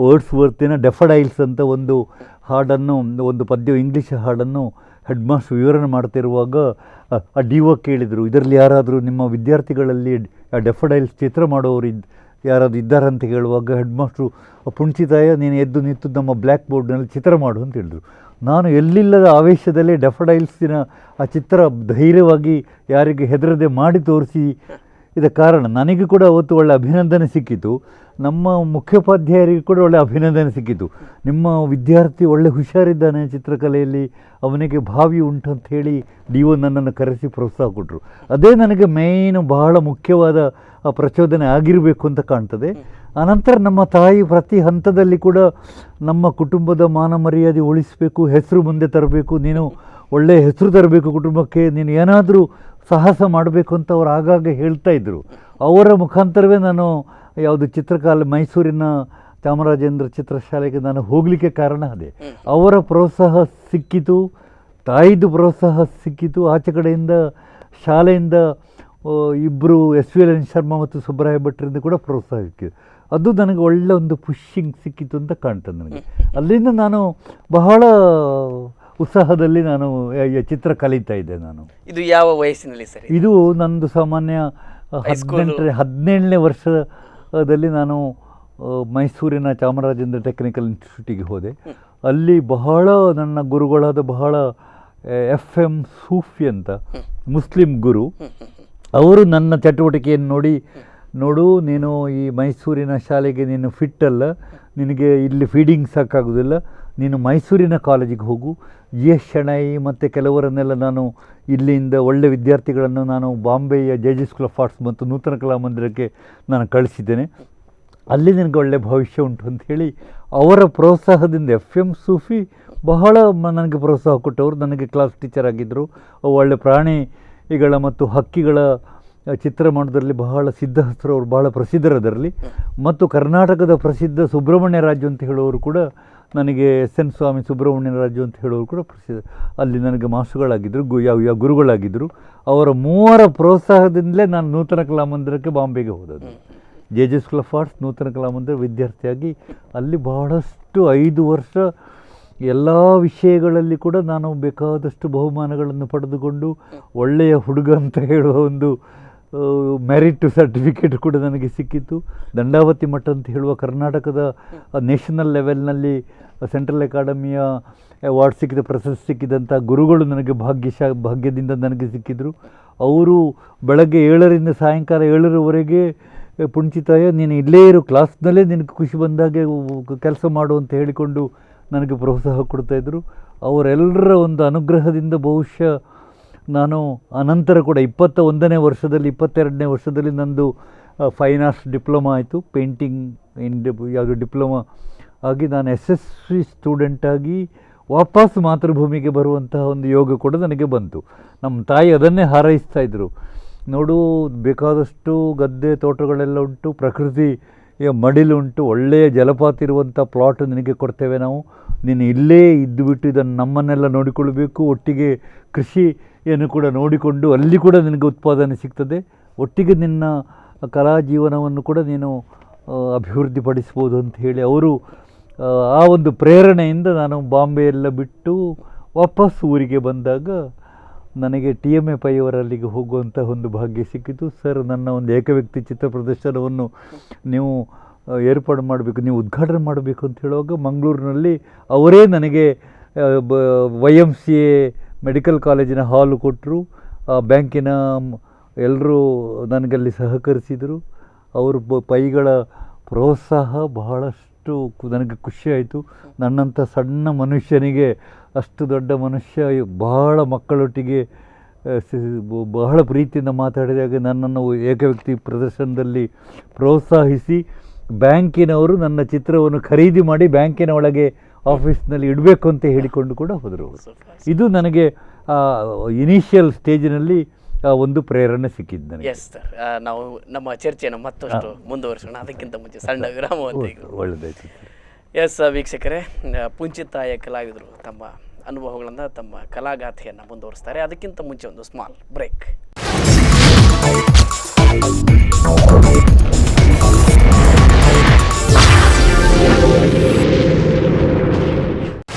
ವರ್ಡ್ಸ್ವರ್ತಿನ ಡೆಫಡೈಲ್ಸ್ ಅಂತ ಒಂದು ಹಾಡನ್ನು, ಒಂದು ಪದ್ಯ ಇಂಗ್ಲೀಷ್ ಹಾಡನ್ನು ಹೆಡ್ ಮಾಸ್ಟರ್ ವಿವರಣೆ ಮಾಡ್ತಿರುವಾಗ ಆ DO ಕೇಳಿದರು, ಇದರಲ್ಲಿ ಯಾರಾದರೂ ನಿಮ್ಮ ವಿದ್ಯಾರ್ಥಿಗಳಲ್ಲಿ ಡೆಫಡೈಲ್ಸ್ ಚಿತ್ರ ಮಾಡೋರು ಯಾರಾದ್ರು ಇದ್ದಾರಂತ ಹೇಳುವಾಗ ಹೆಡ್ ಮಾಸ್ಟ್ರು, ಪುಣ್ಚಿತಾಯ ನೀನು ಎದ್ದು ನಿಂತು ನಮ್ಮ ಬ್ಲ್ಯಾಕ್ ಬೋರ್ಡ್ನಲ್ಲಿ ಚಿತ್ರ ಮಾಡು ಅಂತ ಹೇಳಿದ್ರು. ನಾನು ಎಲ್ಲಿಲ್ಲದ ಆವೇಶದಲ್ಲಿ ಡೆಫಡೈಲ್ಸಿನ ಆ ಚಿತ್ರ ಧೈರ್ಯವಾಗಿ ಯಾರಿಗೆ ಹೆದರದೆ ಮಾಡಿ ತೋರಿಸಿ ಇದ ಕಾರಣ ನನಗೆ ಕೂಡ ಅವತ್ತು ಒಳ್ಳೆ ಅಭಿನಂದನೆ ಸಿಕ್ಕಿತು. ನಮ್ಮ ಮುಖ್ಯೋಪಾಧ್ಯಾಯರಿಗೆ ಕೂಡ ಒಳ್ಳೆ ಅಭಿನಂದನೆ ಸಿಕ್ಕಿತು. ನಿಮ್ಮ ವಿದ್ಯಾರ್ಥಿ ಒಳ್ಳೆ ಹುಷಾರಿದ್ದಾನೆ ಚಿತ್ರಕಲೆಯಲ್ಲಿ, ಅವನಿಗೆ ಭಾವಿ ಉಂಟು ಅಂತ ಹೇಳಿ DO ನನ್ನನ್ನು ಕರೆಸಿ ಪ್ರೋತ್ಸಾಹ ಕೊಟ್ಟರು. ಅದೇ ನನಗೆ ಮೇಯ್ನು ಬಹಳ ಮುಖ್ಯವಾದ ಪ್ರಚೋದನೆ ಆಗಿರಬೇಕು ಅಂತ ಕಾಣ್ತದೆ. ಅನಂತರ ನಮ್ಮ ತಾಯಿ ಪ್ರತಿ ಹಂತದಲ್ಲಿ ಕೂಡ ನಮ್ಮ ಕುಟುಂಬದ ಮಾನ ಮರ್ಯಾದೆ ಉಳಿಸಬೇಕು, ಹೆಸರು ಮುಂದೆ ತರಬೇಕು, ನೀನು ಒಳ್ಳೆಯ ಹೆಸರು ತರಬೇಕು ಕುಟುಂಬಕ್ಕೆ, ನೀನು ಏನಾದರೂ ಸಾಹಸ ಮಾಡಬೇಕು ಅಂತ ಅವರು ಆಗಾಗ ಹೇಳ್ತಾ ಇದ್ದರು. ಅವರ ಮುಖಾಂತರವೇ ನಾನು ಯಾವುದು ಮೈಸೂರಿನ ಚಾಮರಾಜೇಂದ್ರ ಚಿತ್ರಶಾಲೆಗೆ ನಾನು ಹೋಗಲಿಕ್ಕೆ ಕಾರಣ ಅದೇ. ಅವರ ಪ್ರೋತ್ಸಾಹ ಸಿಕ್ಕಿತು, ತಾಯಿದು ಪ್ರೋತ್ಸಾಹ ಸಿಕ್ಕಿತು. ಆಚೆ ಕಡೆಯಿಂದ ಶಾಲೆಯಿಂದ ಇಬ್ಬರು SVLN ಶರ್ಮಾ ಮತ್ತು ಸುಬ್ರಾಯ ಭಟ್ರಿಂದ ಕೂಡ ಪ್ರೋತ್ಸಾಹ ಸಿಕ್ಕಿತು. ಅದು ನನಗೆ ಒಳ್ಳೆ ಒಂದು ಪುಷಿಂಗ್ ಸಿಕ್ಕಿತು ಅಂತ ಕಾಣ್ತದೆ ನನಗೆ. ಅಲ್ಲಿಂದ ನಾನು ಬಹಳ ಉತ್ಸಾಹದಲ್ಲಿ ನಾನು ಚಿತ್ರ ಕಲಿತಾ ಇದ್ದೆ. ನಾನು
ಇದು ಯಾವ ವಯಸ್ಸಿನಲ್ಲಿ ಸರ್?
ಇದು ನಂದು ಸಾಮಾನ್ಯ 17ನೇ ವರ್ಷದಲ್ಲಿ ನಾನು ಮೈಸೂರಿನ ಚಾಮರಾಜೇಂದ್ರ ಟೆಕ್ನಿಕಲ್ ಇನ್ಸ್ಟಿಟ್ಯೂಟಿಗೆ ಹೋದೆ. ಅಲ್ಲಿ ಬಹಳ ನನ್ನ ಗುರುಗಳಾದ ಬಹಳ FM ಸೂಫಿ ಅಂತ ಮುಸ್ಲಿಂ ಗುರು, ಅವರು ನನ್ನ ಚಟುವಟಿಕೆಯನ್ನು ನೋಡು ನೀನು ಈ ಮೈಸೂರಿನ ಶಾಲೆಗೆ ನೀನು ಫಿಟ್ ಅಲ್ಲ, ನಿನಗೆ ಇಲ್ಲಿ ಫೀಡಿಂಗ್ ಸಾಕಾಗೋದಿಲ್ಲ, ನೀನು ಮೈಸೂರಿನ ಕಾಲೇಜಿಗೆ ಹೋಗು. GS ಶೆಣೈ ಮತ್ತು ಕೆಲವರನ್ನೆಲ್ಲ ನಾನು ಇಲ್ಲಿಂದ ಒಳ್ಳೆ ವಿದ್ಯಾರ್ಥಿಗಳನ್ನು ನಾನು ಬಾಂಬೆಯ JJ ಸ್ಕೂಲ್ ಆಫ್ ಆರ್ಟ್ಸ್ ಮತ್ತು ನೂತನ ಕಲಾಮಂದಿರಕ್ಕೆ ನಾನು ಕಳಿಸಿದ್ದೇನೆ, ಅಲ್ಲಿ ನಿನಗೆ ಒಳ್ಳೆ ಭವಿಷ್ಯ ಉಂಟು ಅಂಥೇಳಿ ಅವರ ಪ್ರೋತ್ಸಾಹದಿಂದ FM ಸೂಫಿ ಬಹಳ ನನಗೆ ಪ್ರೋತ್ಸಾಹ ಕೊಟ್ಟವರು. ನನಗೆ ಕ್ಲಾಸ್ ಟೀಚರ್ ಆಗಿದ್ದರು. ಒಳ್ಳೆ ಪ್ರಾಣಿಗಳ ಮತ್ತು ಹಕ್ಕಿಗಳ ಚಿತ್ರಮಂಡಲದಲ್ಲಿ ಬಹಳ ಸಿದ್ಧಹಸ್ತರು ಅವರು ಬಹಳ ಪ್ರಸಿದ್ಧರದರಲ್ಲಿ, ಮತ್ತು ಕರ್ನಾಟಕದ ಪ್ರಸಿದ್ಧ ಸುಬ್ರಹ್ಮಣ್ಯ ರಾಜು ಅಂತ ಹೇಳುವವರು ಕೂಡ ನನಗೆ ಎಸ್ ಎನ್ ಸ್ವಾಮಿ ಸುಬ್ರಹ್ಮಣ್ಯ ರಾಜು ಅಂತ ಹೇಳೋರು ಕೂಡ ಪ್ರಸಿದ್ಧ, ಅಲ್ಲಿ ನನಗೆ ಮಾಸ್ಟರ್ಗಳಾಗಿದ್ದರು, ಯಾವ ಗುರುಗಳಾಗಿದ್ದರು. ಅವರ ಮೂವರ ಪ್ರೋತ್ಸಾಹದಿಂದಲೇ ನಾನು ನೂತನ ಕಲಾಮಂದಿರಕ್ಕೆ ಬಾಂಬೆಗೆ ಹೋದದ್ದು. J J school of arts ನೂತನ ಕಲಾಮಂದಿರ ವಿದ್ಯಾರ್ಥಿಯಾಗಿ ಅಲ್ಲಿ ಬಹಳಷ್ಟು 5 ವರ್ಷ ಎಲ್ಲ ವಿಷಯಗಳಲ್ಲಿ ಕೂಡ ನಾನು ಬೇಕಾದಷ್ಟು ಬಹುಮಾನಗಳನ್ನು ಪಡೆದುಕೊಂಡು ಒಳ್ಳೆಯ ಹುಡುಗ ಅಂತ ಹೇಳುವ ಒಂದು ಮೆರಿಟ್ ಸರ್ಟಿಫಿಕೇಟ್ ಕೂಡ ನನಗೆ ಸಿಕ್ಕಿತ್ತು. ದಂಡಾವತಿ ಮಠ ಅಂತ ಹೇಳುವ ಕರ್ನಾಟಕದ ನ್ಯಾಷನಲ್ ಲೆವೆಲ್ನಲ್ಲಿ ಸೆಂಟ್ರಲ್ ಅಕಾಡೆಮಿಯ ಅವಾರ್ಡ್ ಸಿಕ್ಕಿದ, ಪ್ರಶಸ್ತಿ ಸಿಕ್ಕಿದಂಥ ಗುರುಗಳು ನನಗೆ ಭಾಗ್ಯದಿಂದ ನನಗೆ ಸಿಕ್ಕಿದ್ರು. ಅವರು ಬೆಳಗ್ಗೆ 7ರಿಂದ ಸಾಯಂಕಾಲ 7ರವರೆಗೆ ಪುಂಚಿತಾಯ ನೀನು ಇಲ್ಲೇ ಇರು, ಕ್ಲಾಸ್ನಲ್ಲೇ ನಿನಗೆ ಖುಷಿ ಬಂದಾಗೆ ಕೆಲಸ ಮಾಡು ಅಂತ ಹೇಳಿಕೊಂಡು ನನಗೆ ಪ್ರೋತ್ಸಾಹ ಕೊಡ್ತಾಯಿದ್ರು. ಅವರೆಲ್ಲರ ಒಂದು ಅನುಗ್ರಹದಿಂದ ಬಹುಶಃ ನಾನು ಅನಂತರ ಕೂಡ 21ನೇ ವರ್ಷದಲ್ಲಿ 22ನೇ ವರ್ಷದಲ್ಲಿ ನಂದು ಫೈನ್ ಆರ್ಟ್ಸ್ ಡಿಪ್ಲೊಮಾ ಆಯಿತು. ಪೇಂಟಿಂಗ್ ಯಾವುದು ಡಿಪ್ಲೊಮಾ ಆಗಿ ನಾನು ಯಶಸ್ವಿ ಸ್ಟೂಡೆಂಟಾಗಿ ವಾಪಸ್ ಮಾತೃಭೂಮಿಗೆ ಬರುವಂತಹ ಒಂದು ಯೋಗ ಕೂಡ ನನಗೆ ಬಂತು. ನಮ್ಮ ತಾಯಿ ಅದನ್ನೇ ಹಾರೈಸ್ತಾಯಿದ್ರು, ನೋಡು ಬೇಕಾದಷ್ಟು ಗದ್ದೆ ತೋಟಗಳೆಲ್ಲ ಉಂಟು, ಪ್ರಕೃತಿ ಮಡಿಲುಂಟು, ಒಳ್ಳೆಯ ಜಲಪಾತ ಇರುವಂಥ ಪ್ಲಾಟ್ ನಿನಗೆ ಕೊಡ್ತೇವೆ ನಾವು, ನೀನು ಇಲ್ಲೇ ಇದ್ದುಬಿಟ್ಟು ಇದನ್ನು ನಮ್ಮನ್ನೆಲ್ಲ ನೋಡಿಕೊಳ್ಬೇಕು, ಒಟ್ಟಿಗೆ ಕೃಷಿಯನ್ನು ಕೂಡ ನೋಡಿಕೊಂಡು ಅಲ್ಲಿ ಕೂಡ ನಿನಗೆ ಉತ್ಪಾದನೆ ಸಿಗ್ತದೆ, ಒಟ್ಟಿಗೆ ನಿನ್ನ ಕಲಾ ಜೀವನವನ್ನು ಕೂಡ ನೀನು ಅಭಿವೃದ್ಧಿಪಡಿಸ್ಬೋದು ಅಂತ ಹೇಳಿ ಅವರು ಆ ಒಂದು ಪ್ರೇರಣೆಯಿಂದ ನಾನು ಬಾಂಬೆ ಎಲ್ಲ ಬಿಟ್ಟು ವಾಪಸ್ ಊರಿಗೆ ಬಂದಾಗ ನನಗೆ TMA ಪೈ ಅವರಲ್ಲಿಗೆ ಹೋಗುವಂಥ ಒಂದು ಭಾಗ್ಯ ಸಿಕ್ಕಿತು. ಸರ್, ನನ್ನ ಒಂದು ಏಕವ್ಯಕ್ತಿ ಚಿತ್ರ ಪ್ರದರ್ಶನವನ್ನು ನೀವು ಏರ್ಪಾಡು ಮಾಡಬೇಕು, ನೀವು ಉದ್ಘಾಟನೆ ಮಾಡಬೇಕು ಅಂತ ಹೇಳುವಾಗ ಮಂಗಳೂರಿನಲ್ಲಿ ಅವರೇ ನನಗೆ YMCA ಮೆಡಿಕಲ್ ಕಾಲೇಜಿನ ಹಾಲು ಕೊಟ್ಟರು. ಬ್ಯಾಂಕಿನ ಎಲ್ಲರೂ ನನಗಲ್ಲಿ ಸಹಕರಿಸಿದರು. ಅವರು ಪೈಗಳ ಪ್ರೋತ್ಸಾಹ ಬಹಳಷ್ಟು ನನಗೆ ಖುಷಿಯಾಯಿತು. ನನ್ನಂಥ ಸಣ್ಣ ಮನುಷ್ಯನಿಗೆ ಅಷ್ಟು ದೊಡ್ಡ ಮನುಷ್ಯ ಬಹಳ ಮಕ್ಕಳೊಟ್ಟಿಗೆ ಬಹಳ ಪ್ರೀತಿಯಿಂದ ಮಾತಾಡಿದಾಗ ನನ್ನನ್ನು ಏಕವ್ಯಕ್ತಿ ಪ್ರದರ್ಶನದಲ್ಲಿ ಪ್ರೋತ್ಸಾಹಿಸಿ ಬ್ಯಾಂಕಿನವರು ನನ್ನ ಚಿತ್ರವನ್ನು ಖರೀದಿ ಮಾಡಿ ಬ್ಯಾಂಕಿನ ಒಳಗೆ ಆಫೀಸ್ನಲ್ಲಿ ಇಡಬೇಕು ಅಂತ ಹೇಳಿಕೊಂಡು ಕೂಡ ಹೋದರು. ಇದು ನನಗೆ ಇನಿಷಿಯಲ್ ಸ್ಟೇಜಿನಲ್ಲಿ ಒಂದು ಪ್ರೇರಣೆ ಸಿಕ್ಕಿದ್ದು ನನಗೆ.
ಎಸ್ ಸರ್, ನಾವು ನಮ್ಮ ಚರ್ಚೆಯನ್ನು ಮತ್ತಷ್ಟು ಮುಂದುವರಿಸೋಣ. ಅದಕ್ಕಿಂತ ಮುಂಚೆ ಸಣ್ಣ ವಿರಾಮ ಅಂತ.
ಒಳ್ಳೆದಾಯ್ತು.
ಎಸ್ ವೀಕ್ಷಕರೇ, ಪುಂಚಿತಾಯ ಕಲಾವಿದರು ತಮ್ಮ ಅನುಭವಗಳನ್ನು, ತಮ್ಮ ಕಲಾಗಾಥೆಯನ್ನು ಮುಂದುವರಿಸ್ತಾರೆ. ಅದಕ್ಕಿಂತ ಮುಂಚೆ ಒಂದು ಸ್ಮಾಲ್ ಬ್ರೇಕ್.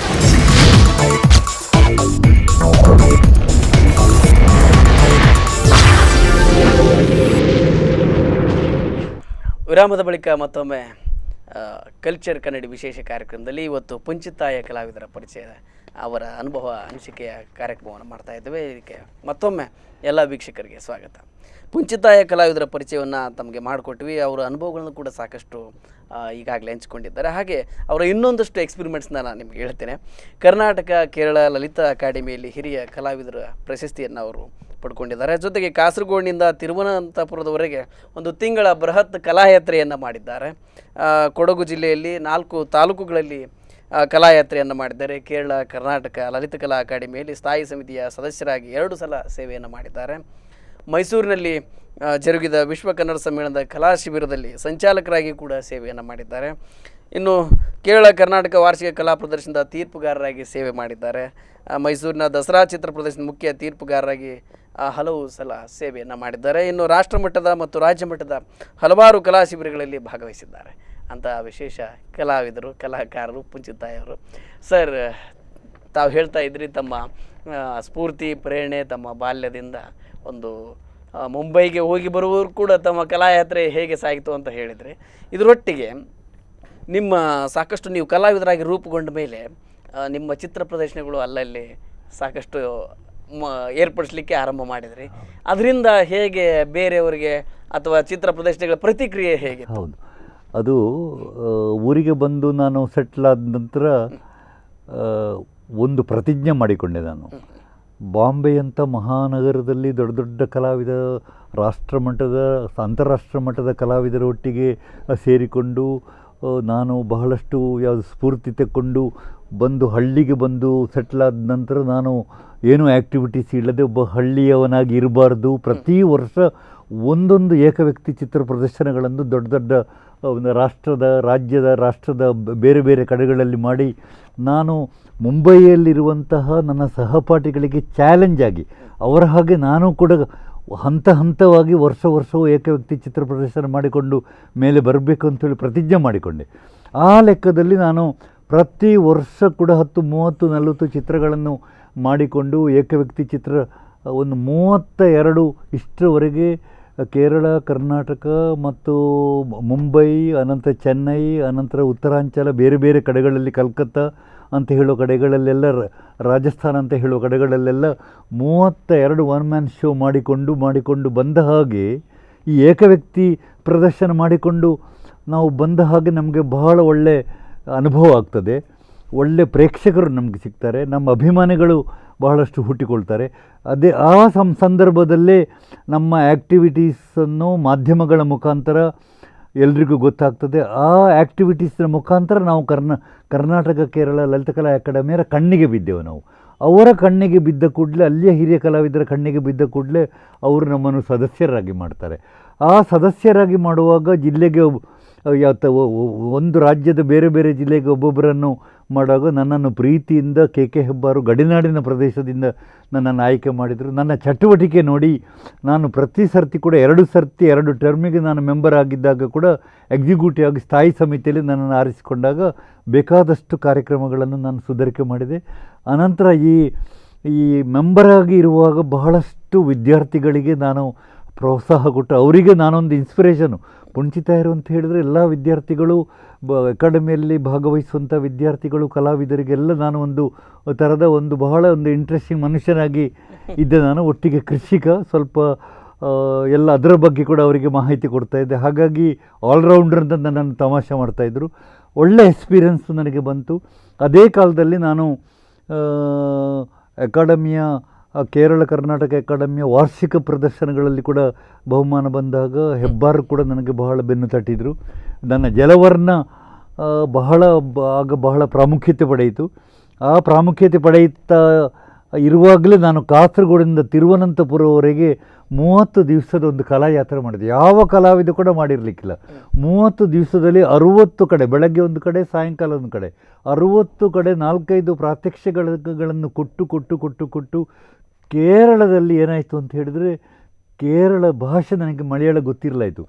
ವಿರಾಮದ ಬಳಿಕ ಮತ್ತೊಮ್ಮೆ ಕಲ್ಚರ್ ಕನ್ನಡಿ ವಿಶೇಷ ಕಾರ್ಯಕ್ರಮದಲ್ಲಿ ಇವತ್ತು ಪುಂಚಿತಾಯ ಕಲಾವಿದರ ಪರಿಚಯ, ಅವರ ಅನುಭವ ಅನಿಸಿಕೆಯ ಕಾರ್ಯಕ್ರಮವನ್ನು ಮಾಡ್ತಾ ಇದ್ದೇವೆ. ಇದಕ್ಕೆ ಮತ್ತೊಮ್ಮೆ ಎಲ್ಲ ವೀಕ್ಷಕರಿಗೆ ಸ್ವಾಗತ. ಪುಂಚಿತಾಯ ಕಲಾವಿದರ ಪರಿಚಯವನ್ನು ತಮಗೆ ಮಾಡಿಕೊಟ್ವಿ. ಅವರ ಅನುಭವಗಳನ್ನು ಕೂಡ ಸಾಕಷ್ಟು ಈಗಾಗಲೇ ಹಂಚಿಕೊಂಡಿದ್ದಾರೆ. ಹಾಗೆ ಅವರ ಇನ್ನೊಂದಷ್ಟು ಎಕ್ಸ್ಪೆರಿಮೆಂಟ್ಸ್ನ ನಾನು ನಿಮ್ಗೆ ಹೇಳ್ತೇನೆ. ಕರ್ನಾಟಕ ಕೇರಳ ಲಲಿತ ಅಕಾಡೆಮಿಯಲ್ಲಿ ಹಿರಿಯ ಕಲಾವಿದರ ಪ್ರಶಸ್ತಿಯನ್ನು ಅವರು ಪಡ್ಕೊಂಡಿದ್ದಾರೆ. ಜೊತೆಗೆ ಕಾಸರಗೋಡಿನಿಂದ ತಿರುವನಂತಪುರದವರೆಗೆ ಒಂದು ತಿಂಗಳ ಬೃಹತ್ ಕಲಾಯಾತ್ರೆಯನ್ನು ಮಾಡಿದ್ದಾರೆ. ಕೊಡಗು ಜಿಲ್ಲೆಯಲ್ಲಿ 4 ತಾಲೂಕುಗಳಲ್ಲಿ ಕಲಾಯಾತ್ರೆಯನ್ನು ಮಾಡಿದ್ದಾರೆ. ಕೇರಳ ಕರ್ನಾಟಕ ಲಲಿತ ಕಲಾ ಅಕಾಡೆಮಿಯಲ್ಲಿ ಸ್ಥಾಯಿ ಸಮಿತಿಯ ಸದಸ್ಯರಾಗಿ 2 ಸಲ ಸೇವೆಯನ್ನು ಮಾಡಿದ್ದಾರೆ. ಮೈಸೂರಿನಲ್ಲಿ ಜರುಗಿದ ವಿಶ್ವ ಕನ್ನಡ ಸಮ್ಮೇಳನದ ಕಲಾ ಶಿಬಿರದಲ್ಲಿ ಸಂಚಾಲಕರಾಗಿ ಕೂಡ ಸೇವೆಯನ್ನು ಮಾಡಿದ್ದಾರೆ. ಇನ್ನು ಕೇರಳ ಕರ್ನಾಟಕ ವಾರ್ಷಿಕ ಕಲಾ ಪ್ರದರ್ಶನದ ತೀರ್ಪುಗಾರರಾಗಿ ಸೇವೆ ಮಾಡಿದ್ದಾರೆ. ಮೈಸೂರಿನ ದಸರಾ ಚಿತ್ರ ಪ್ರದರ್ಶನದ ಮುಖ್ಯ ತೀರ್ಪುಗಾರರಾಗಿ ಹಲವು ಸಲ ಸೇವೆಯನ್ನು ಮಾಡಿದ್ದಾರೆ. ಇನ್ನು ರಾಷ್ಟ್ರಮಟ್ಟದ ಮತ್ತು ರಾಜ್ಯ ಮಟ್ಟದ ಹಲವಾರು ಕಲಾ ಶಿಬಿರಗಳಲ್ಲಿ ಭಾಗವಹಿಸಿದ್ದಾರೆ. ಅಂತ ವಿಶೇಷ ಕಲಾವಿದರು, ಕಲಾಕಾರರು ಪುಂಚಿತಾಯವರು. ಸರ್, ತಾವು ಹೇಳ್ತಾ ಇದ್ರಿ ತಮ್ಮ ಸ್ಫೂರ್ತಿ ಪ್ರೇರಣೆ ತಮ್ಮ ಬಾಲ್ಯದಿಂದ ಒಂದು ಮುಂಬೈಗೆ ಹೋಗಿ ಬರುವವರು ಕೂಡ ತಮ್ಮ ಕಲಾಯಾತ್ರೆ ಹೇಗೆ ಸಾಗಿತು ಅಂತ ಹೇಳಿದರೆ, ಇದರೊಟ್ಟಿಗೆ ನಿಮ್ಮ ಸಾಕಷ್ಟು ನೀವು ಕಲಾವಿದರಾಗಿ ರೂಪುಗೊಂಡ ಮೇಲೆ ನಿಮ್ಮ ಚಿತ್ರ ಪ್ರದರ್ಶನಗಳು ಅಲ್ಲಲ್ಲಿ ಸಾಕಷ್ಟು ಏರ್ಪಡಿಸಲಿಕ್ಕೆ ಆರಂಭ ಮಾಡಿದ್ರಿ. ಅದರಿಂದ ಹೇಗೆ ಬೇರೆಯವರಿಗೆ ಅಥವಾ ಚಿತ್ರ ಪ್ರದರ್ಶನಗಳ ಪ್ರತಿಕ್ರಿಯೆ ಹೇಗೆ?
ಹೌದು, ಅದು ಊರಿಗೆ ಬಂದು ನಾನು ಸೆಟ್ಲ್ ಆದ ನಂತರ ಒಂದು ಪ್ರತಿಜ್ಞೆ ಮಾಡಿಕೊಂಡೆ. ನಾನು ಬಾಂಬೆಯಂಥ ಮಹಾನಗರದಲ್ಲಿ ದೊಡ್ಡ ದೊಡ್ಡ ಕಲಾವಿದ, ರಾಷ್ಟ್ರಮಟ್ಟದ ಅಂತಾರಾಷ್ಟ್ರ ಮಟ್ಟದ ಕಲಾವಿದರ ಒಟ್ಟಿಗೆ ಸೇರಿಕೊಂಡು ನಾನು ಬಹಳಷ್ಟು ಯಾವುದು ಸ್ಫೂರ್ತಿ ತೆಕ್ಕೊಂಡು ಬಂದು ಹಳ್ಳಿಗೆ ಬಂದು ಸೆಟ್ಲಾದ ನಂತರ ನಾನು ಏನೂ ಆ್ಯಕ್ಟಿವಿಟೀಸ್ ಇಲ್ಲದೆ ಒಬ್ಬ ಹಳ್ಳಿಯವನಾಗಿ ಇರಬಾರ್ದು, ಪ್ರತಿ ವರ್ಷ ಒಂದೊಂದು ಏಕವ್ಯಕ್ತಿ ಚಿತ್ರ ಪ್ರದರ್ಶನಗಳನ್ನು ದೊಡ್ಡ ದೊಡ್ಡ ಒಂದು ರಾಷ್ಟ್ರದ ಬೇರೆ ಬೇರೆ ಕಡೆಗಳಲ್ಲಿ ಮಾಡಿ ನಾನು ಮುಂಬೈಯಲ್ಲಿರುವಂತಹ ನನ್ನ ಸಹಪಾಠಿಗಳಿಗೆ ಚಾಲೆಂಜ್ ಆಗಿ ಅವರ ಹಾಗೆ ನಾನು ಕೂಡ ಹಂತ ಹಂತವಾಗಿ ವರ್ಷವೂ ಏಕವ್ಯಕ್ತಿ ಚಿತ್ರ ಪ್ರದರ್ಶನ ಮಾಡಿಕೊಂಡು ಮೇಲೆ ಬರಬೇಕು ಅಂತೇಳಿ ಪ್ರತಿಜ್ಞೆ ಮಾಡಿಕೊಂಡೆ. ಆ ಲೆಕ್ಕದಲ್ಲಿ ನಾನು ಪ್ರತಿ ವರ್ಷ ಕೂಡ 10, 30, 40 ಚಿತ್ರಗಳನ್ನು ಮಾಡಿಕೊಂಡು ಏಕವ್ಯಕ್ತಿ ಚಿತ್ರ ಒಂದು 32 ಇಷ್ಟರವರೆಗೆ ಕೇರಳ, ಕರ್ನಾಟಕ ಮತ್ತು ಮುಂಬೈ, ಅನಂತರ ಚೆನ್ನೈ, ಅನಂತರ ಉತ್ತರಾಂಚಲ, ಬೇರೆ ಬೇರೆ ಕಡೆಗಳಲ್ಲಿ ಕಲ್ಕತ್ತಾ ಅಂತ ಹೇಳೋ ಕಡೆಗಳಲ್ಲೆಲ್ಲ, ರಾಜಸ್ಥಾನ ಅಂತ ಹೇಳೋ ಕಡೆಗಳಲ್ಲೆಲ್ಲ 32 ಒನ್ ಮ್ಯಾನ್ ಶೋ ಮಾಡಿಕೊಂಡು ಬಂದ ಹಾಗೆ ಈ ಏಕವ್ಯಕ್ತಿ ಪ್ರದರ್ಶನ ಮಾಡಿಕೊಂಡು ನಾವು ಬಂದ ಹಾಗೆ ನಮಗೆ ಬಹಳ ಒಳ್ಳೆ ಅನುಭವ ಆಗ್ತದೆ. ಒಳ್ಳೆ ಪ್ರೇಕ್ಷಕರು ನಮಗೆ ಸಿಗ್ತಾರೆ, ನಮ್ಮ ಅಭಿಮಾನಿಗಳು ಬಹಳಷ್ಟು ಹುಟ್ಟಿಕೊಳ್ತಾರೆ. ಅದೇ ಆ ಸಂದರ್ಭದಲ್ಲೇ ನಮ್ಮ ಆ್ಯಕ್ಟಿವಿಟೀಸನ್ನು ಮಾಧ್ಯಮಗಳ ಮುಖಾಂತರ ಎಲ್ರಿಗೂ ಗೊತ್ತಾಗ್ತದೆ. ಆ ಆ್ಯಕ್ಟಿವಿಟೀಸ್ನ ಮುಖಾಂತರ ನಾವು ಕರ್ನಾಟಕ ಕೇರಳ ಲಲಿತಕಲಾ ಅಕಾಡೆಮಿಯರ ಕಣ್ಣಿಗೆ ಬಿದ್ದೆವು. ನಾವು ಅವರ ಕಣ್ಣಿಗೆ ಬಿದ್ದ ಕೂಡಲೇ, ಅಲ್ಲಿಯ ಹಿರಿಯ ಕಲಾವಿದರ ಕಣ್ಣಿಗೆ ಬಿದ್ದ ಕೂಡಲೇ ಅವರು ನಮ್ಮನ್ನು ಸದಸ್ಯರಾಗಿ ಮಾಡ್ತಾರೆ. ಆ ಸದಸ್ಯರಾಗಿ ಮಾಡುವಾಗ ಜಿಲ್ಲೆಗೆ ಒಂದು ರಾಜ್ಯದ ಬೇರೆ ಬೇರೆ ಜಿಲ್ಲೆಗೆ ಒಬ್ಬೊಬ್ಬರನ್ನು ಮಾಡುವಾಗ ನನ್ನನ್ನು ಪ್ರೀತಿಯಿಂದ ಕೆ ಹೆಬ್ಬಾರು ಗಡಿನಾಡಿನ ಪ್ರದೇಶದಿಂದ ನನ್ನನ್ನು ಆಯ್ಕೆ ಮಾಡಿದರು. ನನ್ನ ಚಟುವಟಿಕೆ ನೋಡಿ ನಾನು ಪ್ರತಿ ಸರ್ತಿ ಕೂಡ 2 ಟರ್ಮಿಗೆ ನಾನು ಮೆಂಬರ್ ಆಗಿದ್ದಾಗ ಕೂಡ ಎಕ್ಸಿಕ್ಯೂಟಿವ್ ಆಗಿ ಸ್ಥಾಯಿ ಸಮಿತಿಯಲ್ಲಿ ನನ್ನನ್ನು ಆರಿಸಿಕೊಂಡಾಗ ಬೇಕಾದಷ್ಟು ಕಾರ್ಯಕ್ರಮಗಳನ್ನು ನಾನು ಸುಧಾರಿಕೆ ಮಾಡಿದೆ. ಅನಂತರ ಈ ಮೆಂಬರ್ ಆಗಿ ಇರುವಾಗ ಬಹಳಷ್ಟು ವಿದ್ಯಾರ್ಥಿಗಳಿಗೆ ನಾನು ಪ್ರೋತ್ಸಾಹ ಕೊಟ್ಟು ಅವರಿಗೆ ನಾನೊಂದು ಇನ್ಸ್ಪಿರೇಷನು. ಪುಣ್ಚಿತಾಯರು ಅಂತ ಹೇಳಿದರೆ ಎಲ್ಲ ವಿದ್ಯಾರ್ಥಿಗಳು ಅಕಾಡೆಮಿಯಲ್ಲಿ ಭಾಗವಹಿಸುವಂಥ ವಿದ್ಯಾರ್ಥಿಗಳು, ಕಲಾವಿದರಿಗೆಲ್ಲ ನಾನು ಒಂದು ಥರದ ಬಹಳ ಇಂಟ್ರೆಸ್ಟಿಂಗ್ ಮನುಷ್ಯನಾಗಿ ಇದ್ದೆ. ನಾನು ಒಟ್ಟಿಗೆ ಕೃಷಿಕ, ಸ್ವಲ್ಪ ಎಲ್ಲ ಅದರ ಬಗ್ಗೆ ಕೂಡ ಅವರಿಗೆ ಮಾಹಿತಿ ಕೊಡ್ತಾಯಿದ್ದೆ. ಹಾಗಾಗಿ ಆಲ್ರೌಂಡರ್ ಅಂತ ನನ್ನನ್ನು ತಮಾಷೆ ಮಾಡ್ತಾಯಿದ್ರು. ಒಳ್ಳೆ ಎಕ್ಸ್ಪೀರಿಯನ್ಸ್ ನನಗೆ ಬಂತು. ಅದೇ ಕಾಲದಲ್ಲಿ ನಾನು ಅಕಾಡೆಮಿಯ ಕೇರಳ ಕರ್ನಾಟಕ ಅಕಾಡೆಮಿಯ ವಾರ್ಷಿಕ ಪ್ರದರ್ಶನಗಳಲ್ಲಿ ಕೂಡ ಬಹುಮಾನ ಬಂದಾಗ ಹೆಬ್ಬಾರ್ ಕೂಡ ನನಗೆ ಬಹಳ ಬೆನ್ನು ತಟ್ಟಿದರು. ನನ್ನ ಜಲವರ್ಣ ಬಹಳ ಪ್ರಾಮುಖ್ಯತೆ ಪಡೆಯಿತು. ಆ ಪ್ರಾಮುಖ್ಯತೆ ಪಡೆಯುತ್ತಾ ಇರುವಾಗಲೇ ನಾನು ಕಾಸರಗೋಡಿಂದ ತಿರುವನಂತಪುರವರೆಗೆ 30 ದಿವಸದ ಒಂದು ಕಲಾಯಾತ್ರೆ ಮಾಡಿದೆ. ಯಾವ ಕಲಾವಿದ ಕೂಡ ಮಾಡಿರಲಿಕ್ಕಿಲ್ಲ. 30 ದಿವಸದಲ್ಲಿ 60 ಕಡೆ, ಬೆಳಗ್ಗೆ ಒಂದು ಕಡೆ, ಸಾಯಂಕಾಲ ಒಂದು ಕಡೆ, 60 ಕಡೆ 4-5 ಪ್ರಾತ್ಯಕ್ಷಿಕೆಗಳನ್ನು ಕೊಟ್ಟು ಕೇರಳದಲ್ಲಿ ಏನಾಯಿತು ಅಂತ ಹೇಳಿದರೆ, ಕೇರಳ ಭಾಷೆ ನನಗೆ ಮಲಯಾಳ ಗೊತ್ತಿರಲಾಯಿತು.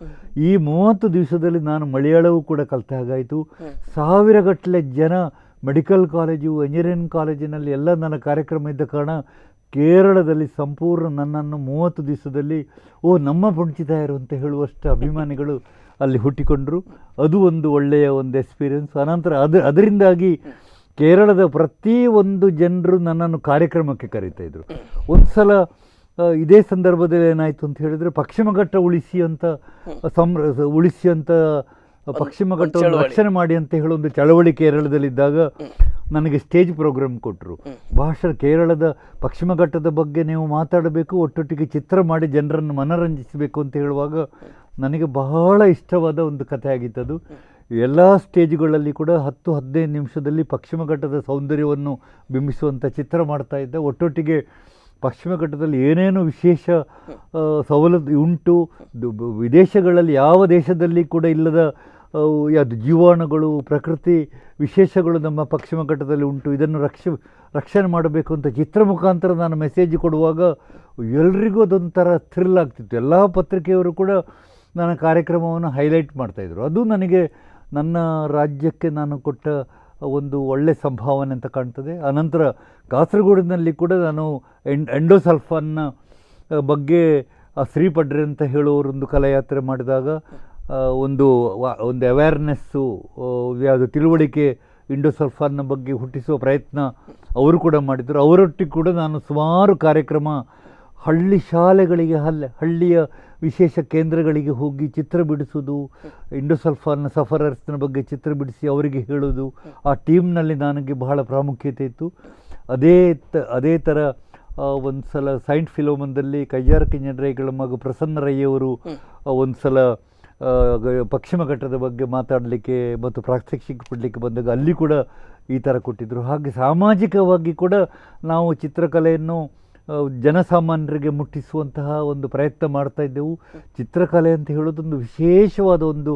ಈ 30 ದಿವಸದಲ್ಲಿ ನಾನು ಮಲಯಾಳವೂ ಕೂಡ ಕಲಿತ ಹಾಗಾಯಿತು. 1000ಗಟ್ಟಲೆ ಜನ ಮೆಡಿಕಲ್ ಕಾಲೇಜು, ಎಂಜಿನಿಯರಿಂಗ್ ಕಾಲೇಜಿನಲ್ಲಿ ಎಲ್ಲ ನನ್ನ ಕಾರ್ಯಕ್ರಮ ಇದ್ದ ಕಾರಣ ಕೇರಳದಲ್ಲಿ ಸಂಪೂರ್ಣ ನನ್ನನ್ನು 30 ದಿವಸದಲ್ಲಿ ನಮ್ಮ ಪುಣ್ಚಿತಾಯರು ಅಂತ ಹೇಳುವಷ್ಟು ಅಭಿಮಾನಿಗಳು ಅಲ್ಲಿ ಹುಟ್ಟಿಕೊಂಡರು. ಅದು ಒಂದು ಒಳ್ಳೆಯ ಎಕ್ಸ್ಪೀರಿಯನ್ಸ್. ಅನಂತರ ಅದರಿಂದಾಗಿ ಕೇರಳದ ಪ್ರತಿಯೊಂದು ಜನರು ನನ್ನನ್ನು ಕಾರ್ಯಕ್ರಮಕ್ಕೆ ಕರೀತಾಯಿದ್ರು. ಒಂದು ಸಲ ಇದೇ ಸಂದರ್ಭದಲ್ಲಿ ಏನಾಯಿತು ಅಂತ ಹೇಳಿದರೆ, ಪಶ್ಚಿಮಘಟ್ಟ ಉಳಿಸಿ ಅಂತ ಪಶ್ಚಿಮಘಟ್ಟವನ್ನು ರಕ್ಷಣೆ ಮಾಡಿ ಅಂತ ಹೇಳೋ ಒಂದು ಚಳವಳಿ ಕೇರಳದಲ್ಲಿದ್ದಾಗ ನನಗೆ ಸ್ಟೇಜ್ ಪ್ರೋಗ್ರಾಮ್ ಕೊಟ್ಟರು. ಕೇರಳದ ಪಶ್ಚಿಮಘಟ್ಟದ ಬಗ್ಗೆ ನೀವು ಮಾತಾಡಬೇಕು, ಒಟ್ಟೊಟ್ಟಿಗೆ ಚಿತ್ರ ಮಾಡಿ ಜನರನ್ನು ಮನರಂಜಿಸಬೇಕು ಅಂತ ಹೇಳುವಾಗ ನನಗೆ ಬಹಳ ಇಷ್ಟವಾದ ಒಂದು ಕಥೆ ಆಗಿತ್ತದು. ಎಲ್ಲ ಸ್ಟೇಜ್ಗಳಲ್ಲಿ ಕೂಡ 10-15 ನಿಮಿಷದಲ್ಲಿ ಪಶ್ಚಿಮಘಟ್ಟದ ಸೌಂದರ್ಯವನ್ನು ಬಿಂಬಿಸುವಂಥ ಚಿತ್ರ ಮಾಡ್ತಾ ಇದ್ದ. ಒಟ್ಟೊಟ್ಟಿಗೆ ಪಶ್ಚಿಮಘಟ್ಟದಲ್ಲಿ ಏನೇನು ವಿಶೇಷ ಸವಲತ್ತು ಉಂಟು, ವಿದೇಶಗಳಲ್ಲಿ ಯಾವ ದೇಶದಲ್ಲಿ ಕೂಡ ಇಲ್ಲದ ಯಾವುದು ಜೀವಾಣುಗಳು, ಪ್ರಕೃತಿ ವಿಶೇಷಗಳು ನಮ್ಮ ಪಶ್ಚಿಮಘಟ್ಟದಲ್ಲಿ ಉಂಟು, ಇದನ್ನು ರಕ್ಷಣೆ ಮಾಡಬೇಕು ಅಂತ ಚಿತ್ರ ಮುಖಾಂತರ ನಾನು ಮೆಸೇಜ್ ಕೊಡುವಾಗ ಎಲ್ರಿಗೂ ಅದೊಂಥರ ಥ್ರಿಲ್ ಆಗ್ತಿತ್ತು. ಎಲ್ಲ ಪತ್ರಿಕೆಯವರು ಕೂಡ ನನ್ನ ಕಾರ್ಯಕ್ರಮವನ್ನು ಹೈಲೈಟ್ ಮಾಡ್ತಾಯಿದ್ರು. ಅದು ನನಗೆ ನನ್ನ ರಾಜ್ಯಕ್ಕೆ ನಾನು ಕೊಟ್ಟ ಒಂದು ಒಳ್ಳೆ ಸಂಭಾವನೆ ಅಂತ ಕಾಣ್ತದೆ. ಅನಂತರ ಕಾಸರಗೋಡಿನಲ್ಲಿ ಕೂಡ ನಾನು ಎಂಡೋಸಲ್ಫಾನ್ನ ಬಗ್ಗೆ ಶ್ರೀ ಪಡ್ರೆ ಅಂತ ಹೇಳುವವರೊಂದು ಕಲಾಯಾತ್ರೆ ಮಾಡಿದಾಗ ಒಂದು ಅವೇರ್ನೆಸ್ಸು, ಯಾವುದು ತಿಳುವಳಿಕೆ ಎಂಡೋಸಲ್ಫಾನ್ನ ಬಗ್ಗೆ ಹುಟ್ಟಿಸುವ ಪ್ರಯತ್ನ ಅವರು ಕೂಡ ಮಾಡಿದರು. ಅವರೊಟ್ಟಿಗೆ ಕೂಡ ನಾನು ಸುಮಾರು ಕಾರ್ಯಕ್ರಮ ಹಳ್ಳಿ ಶಾಲೆಗಳಿಗೆ, ಹಳ್ಳಿಯ ವಿಶೇಷ ಕೇಂದ್ರಗಳಿಗೆ ಹೋಗಿ ಚಿತ್ರ ಬಿಡಿಸೋದು, ಎಂಡೋಸಲ್ಫಾನ್ನ ಸಫರರ್ಸ್ನ ಬಗ್ಗೆ ಚಿತ್ರ ಬಿಡಿಸಿ ಅವರಿಗೆ ಹೇಳೋದು, ಆ ಟೀಮ್ನಲ್ಲಿ ನನಗೆ ಬಹಳ ಪ್ರಾಮುಖ್ಯತೆ ಇತ್ತು. ಅದೇ ಥರ ಒಂದು ಸಲ ಸೈಂಟ್ ಫಿಲೋಮನ್ದಲ್ಲಿ ಕೈಯಾರ ಕಿಂಜಡ್ರೈಗಳ ಮಗ ಪ್ರಸನ್ನ ರೈಯವರು ಒಂದು ಸಲ ಪಶ್ಚಿಮಘಟ್ಟದ ಬಗ್ಗೆ ಮಾತಾಡಲಿಕ್ಕೆ ಮತ್ತು ಪ್ರಾತ್ಯಕ್ಷಿಕೆ ಕೊಡಲಿಕ್ಕೆ ಬಂದಾಗ ಅಲ್ಲಿ ಕೂಡ ಈ ಥರ ಕೊಟ್ಟಿದ್ದರು. ಹಾಗೆ ಸಾಮಾಜಿಕವಾಗಿ ಕೂಡ ನಾವು ಚಿತ್ರಕಲೆಯನ್ನು ಜನಸಾಮಾನ್ಯರಿಗೆ ಮುಟ್ಟಿಸುವಂತಹ ಒಂದು ಪ್ರಯತ್ನ ಮಾಡ್ತಾ ಇದ್ದೆವು. ಚಿತ್ರಕಲೆ ಅಂತ ಹೇಳೋದೊಂದು ವಿಶೇಷವಾದ ಒಂದು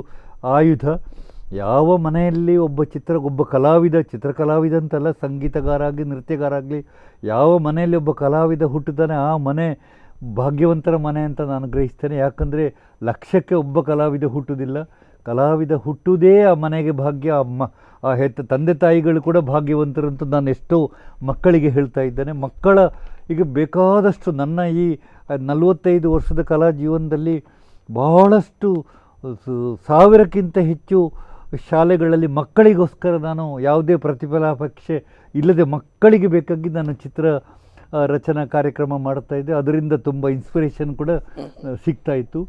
ಆಯುಧ. ಯಾವ ಮನೆಯಲ್ಲಿ ಒಬ್ಬ ಕಲಾವಿದ, ಚಿತ್ರಕಲಾವಿದ ಅಂತಲ್ಲ, ಸಂಗೀತಗಾರ ಆಗಲಿ ನೃತ್ಯಗಾರ ಆಗಲಿ, ಯಾವ ಮನೆಯಲ್ಲಿ ಒಬ್ಬ ಕಲಾವಿದ ಹುಟ್ಟುತ್ತಾನೆ ಆ ಮನೆ ಭಾಗ್ಯವಂತರ ಮನೆ ಅಂತ ನಾನು ಗ್ರಹಿಸ್ತೇನೆ. ಯಾಕಂದರೆ ಲಕ್ಷಕ್ಕೆ ಒಬ್ಬ ಕಲಾವಿದ ಹುಟ್ಟುವುದಿಲ್ಲ, ಕಲಾವಿದ ಹುಟ್ಟುವುದೇ ಆ ಮನೆಗೆ ಭಾಗ್ಯ. ಆ ತಂದೆ ತಾಯಿಗಳು ಕೂಡ ಭಾಗ್ಯವಂತರಂತೂ ನಾನು ಎಷ್ಟೋ ಮಕ್ಕಳಿಗೆ ಹೇಳ್ತಾ ಇದ್ದೇನೆ. ಮಕ್ಕಳ ಈಗ ಬೇಕಾದಷ್ಟು ನನ್ನ ಈ 45 ವರ್ಷದ ಕಲಾ ಜೀವನದಲ್ಲಿ ಬಹಳಷ್ಟು ಸಾವಿರಕ್ಕಿಂತ ಹೆಚ್ಚು ಶಾಲೆಗಳಲ್ಲಿ ಮಕ್ಕಳಿಗೋಸ್ಕರ ನಾನು ಯಾವುದೇ ಪ್ರತಿಫಲಾಪೇಕ್ಷೆ ಇಲ್ಲದೆ ಮಕ್ಕಳಿಗೆ ಬೇಕಾಗಿ ನಾನು ಚಿತ್ರ ರಚನಾ ಕಾರ್ಯಕ್ರಮ ಮಾಡ್ತಾ ಇದ್ದೆ. ಅದರಿಂದ ತುಂಬ ಇನ್ಸ್ಪಿರೇಷನ್ ಕೂಡ ಸಿಗ್ತಾ ಇತ್ತು.